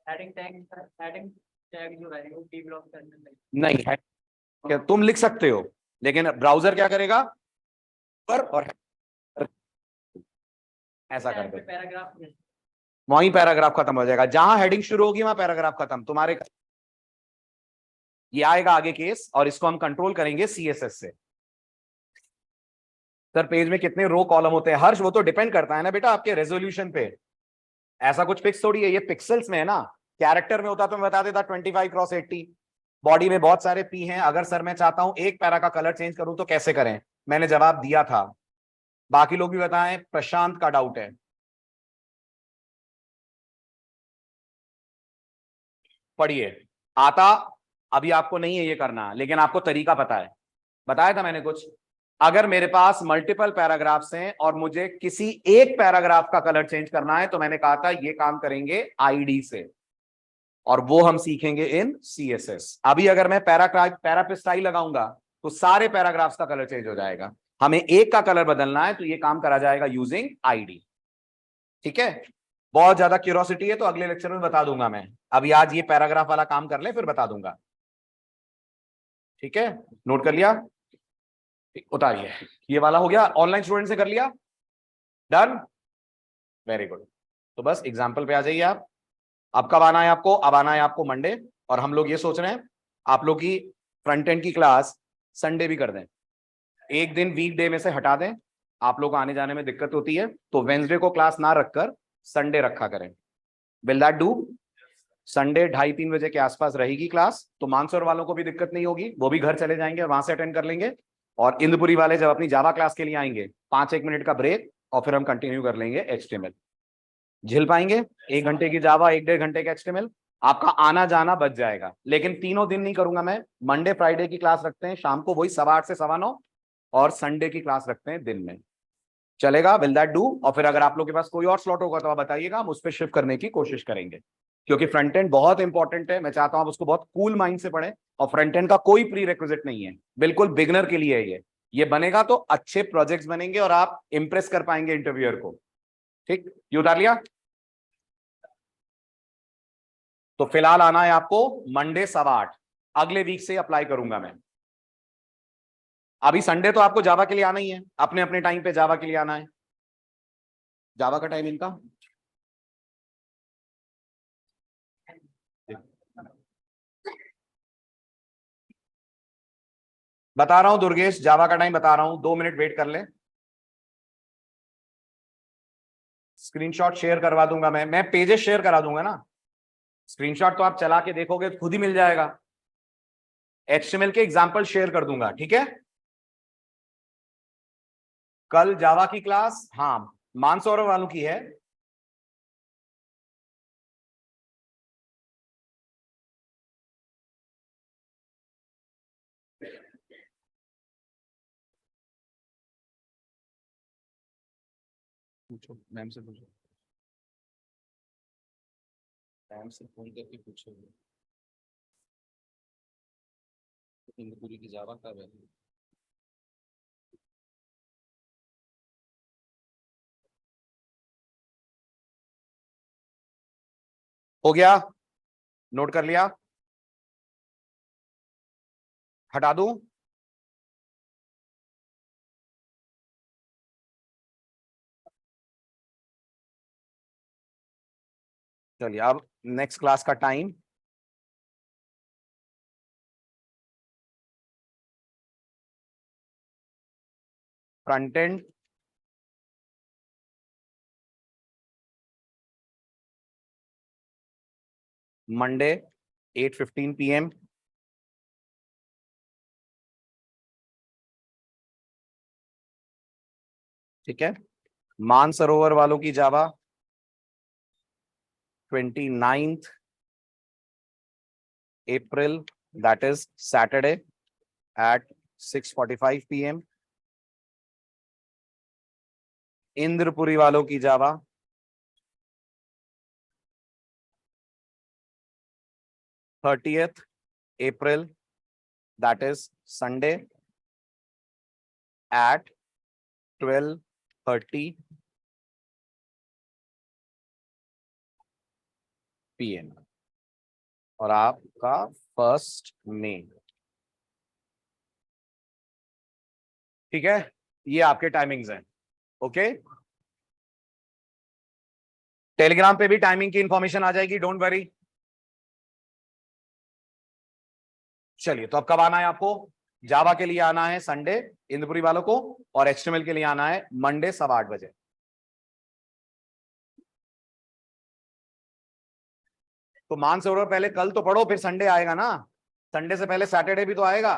हेडिंग टैग जो है वो डी ब्लॉक करने नहीं है, तुम लिख सकते हो, लेकिन ब्राउजर क्या करेगा पर और ऐसा कर दे, पैराग्राफ वहीं पैराग्राफ खत्म हो जाएगा। जहां हेडिंग शुरू होगी वहां पैराग्राफ खत्म। तुम्हारे ये आएगा आगे केस, और इसको हम कंट्रोल करेंगे CSS से। सर पेज में कितने रो कॉलम होते हैं हर्ष? वो तो डिपेंड करता है ना बेटा आपके रेजोल्यूशन पे। ऐसा कुछ फिक्स थोड़ी है, ये पिक्सल्स में है ना। कैरेक्टर में होता तो मैं बता देता 25x80। बॉडी में बहुत सारे पी हैं। अगर सर मैं चाहता हूं एक पैरा का कलर चेंज करूं तो कैसे करें? मैंने जवाब दिया था, बाकी लोग भी बताएं। प्रशांत का डाउट है, पढ़िए। आता अभी आपको नहीं है ये करना, लेकिन आपको तरीका पता है, बताया था मैंने कुछ। अगर मेरे पास मल्टीपल पैराग्राफ्स हैं और मुझे किसी एक पैराग्राफ का कलर चेंज करना है, तो मैंने कहा था ये काम करेंगे ID से, और वो हम सीखेंगे इन CSS। अभी अगर मैं पैरा पे स्टाइल लगाऊंगा तो सारे पैराग्राफ्स का कलर चेंज हो जाएगा। हमें एक का कलर बदलना है तो ये काम करा जाएगा यूजिंग ID। ठीक है, बहुत ज्यादा क्यूरोसिटी है तो अगले लेक्चर में बता दूंगा मैं। अभी आज ये पैराग्राफ वाला काम कर ले, फिर बता दूंगा। ठीक है, नोट कर लिया? उतारिए, ये वाला हो गया। ऑनलाइन स्टूडेंट से कर लिया? Done, very good. तो बस एग्जाम्पल पे आ जाइए आप। अब कब आना है आपको? अब आना है आपको मंडे, और हम लोग ये सोच रहे हैं आप लोग की फ्रंट एंड की क्लास संडे भी कर दें, एक दिन वीकडे में से हटा दें। आप लोग आने जाने में दिक्कत होती है तो वेंसडे को क्लास ना रखकर संडे रखा करें। Will that do? संडे 2:30-3 बजे के आसपास रहेगी क्लास, तो मानसौर वालों को भी दिक्कत नहीं होगी, वो भी घर चले जाएंगे और वहां से अटेंड कर लेंगे। और इंदपुरी वाले जब अपनी जावा क्लास के लिए आएंगे 5-1 मिनट का ब्रेक, और फिर हम कंटिन्यू कर लेंगे HTML। झेल पाएंगे 1 घंटे की जावा, 1-1.5 घंटे का HTML? आपका आना जाना बच जाएगा। लेकिन तीनों दिन नहीं करूंगा मैं, मंडे फ्राइडे की क्लास रखते हैं शाम को वही 8:15 से 9:15, और संडे की क्लास रखते हैं दिन में। चलेगा? Will that do? और फिर अगर आप लोग के पास कोई और स्लॉट होगा तो आप बताइएगा, हम उस पर शिफ्ट करने की कोशिश करेंगे, क्योंकि फ्रंट एंड बहुत इंपॉर्टेंट है। मैं चाहता हूं आप उसको बहुत कूल माइंड से पढ़ें, और फ्रंट एंड का कोई प्री रिक्विजिट नहीं है, बिल्कुल बिगनर के लिए है ये बनेगा तो अच्छे प्रोजेक्ट्स बनेंगे और आप इंप्रेस कर पाएंगे इंटरव्यूअर को। ठीक, ये उतार लिया? तो फिलहाल आना है आपको मंडे 8:15, अगले वीक से अप्लाई करूंगा मैं। अभी संडे तो आपको जावा के लिए आना ही है, अपने अपने टाइम पे जावा के लिए आना है। जावा का टाइम इनका बता रहा हूं दुर्गेश, जावा का टाइम बता रहा हूं, 2 मिनट वेट कर ले। स्क्रीनशॉट शेयर करवा दूंगा मैं पेजेस शेयर करा दूंगा ना, स्क्रीनशॉट तो आप चला के देखोगे तो खुद ही मिल जाएगा। HTML के एग्जांपल शेयर कर दूंगा, ठीक है? कल जावा की क्लास, हाँ, मानसरोवर वालों की है। पूछो, मैम से पूछो, मैम से फोन करके पूछो इंदुपुरी की जावा कब है। हो गया? नोट कर लिया? हटा दूं? चलिए, अब नेक्स्ट क्लास का time, front end Monday 8:15 PM, ठीक है? मानसरोवर वालों की जावा 29th April, that is Saturday at 6:45 PM। Indrapuri वालों की जावा 30th April, that is Sunday at 12:30 PM। और आपका 1 मई, ठीक है? ये आपके टाइमिंग्स हैं, ओके? टेलीग्राम पे भी टाइमिंग की इंफॉर्मेशन आ जाएगी, डोंट वरी। चलिए, तो अब कब आना है आपको? जावा के लिए आना है संडे इंद्रपुरी वालों को, और HTML के लिए आना है मंडे 8:15 बजे। तो मानसरोवर पहले कल तो पढ़ो, फिर संडे आएगा ना, संडे से पहले सैटरडे भी तो आएगा।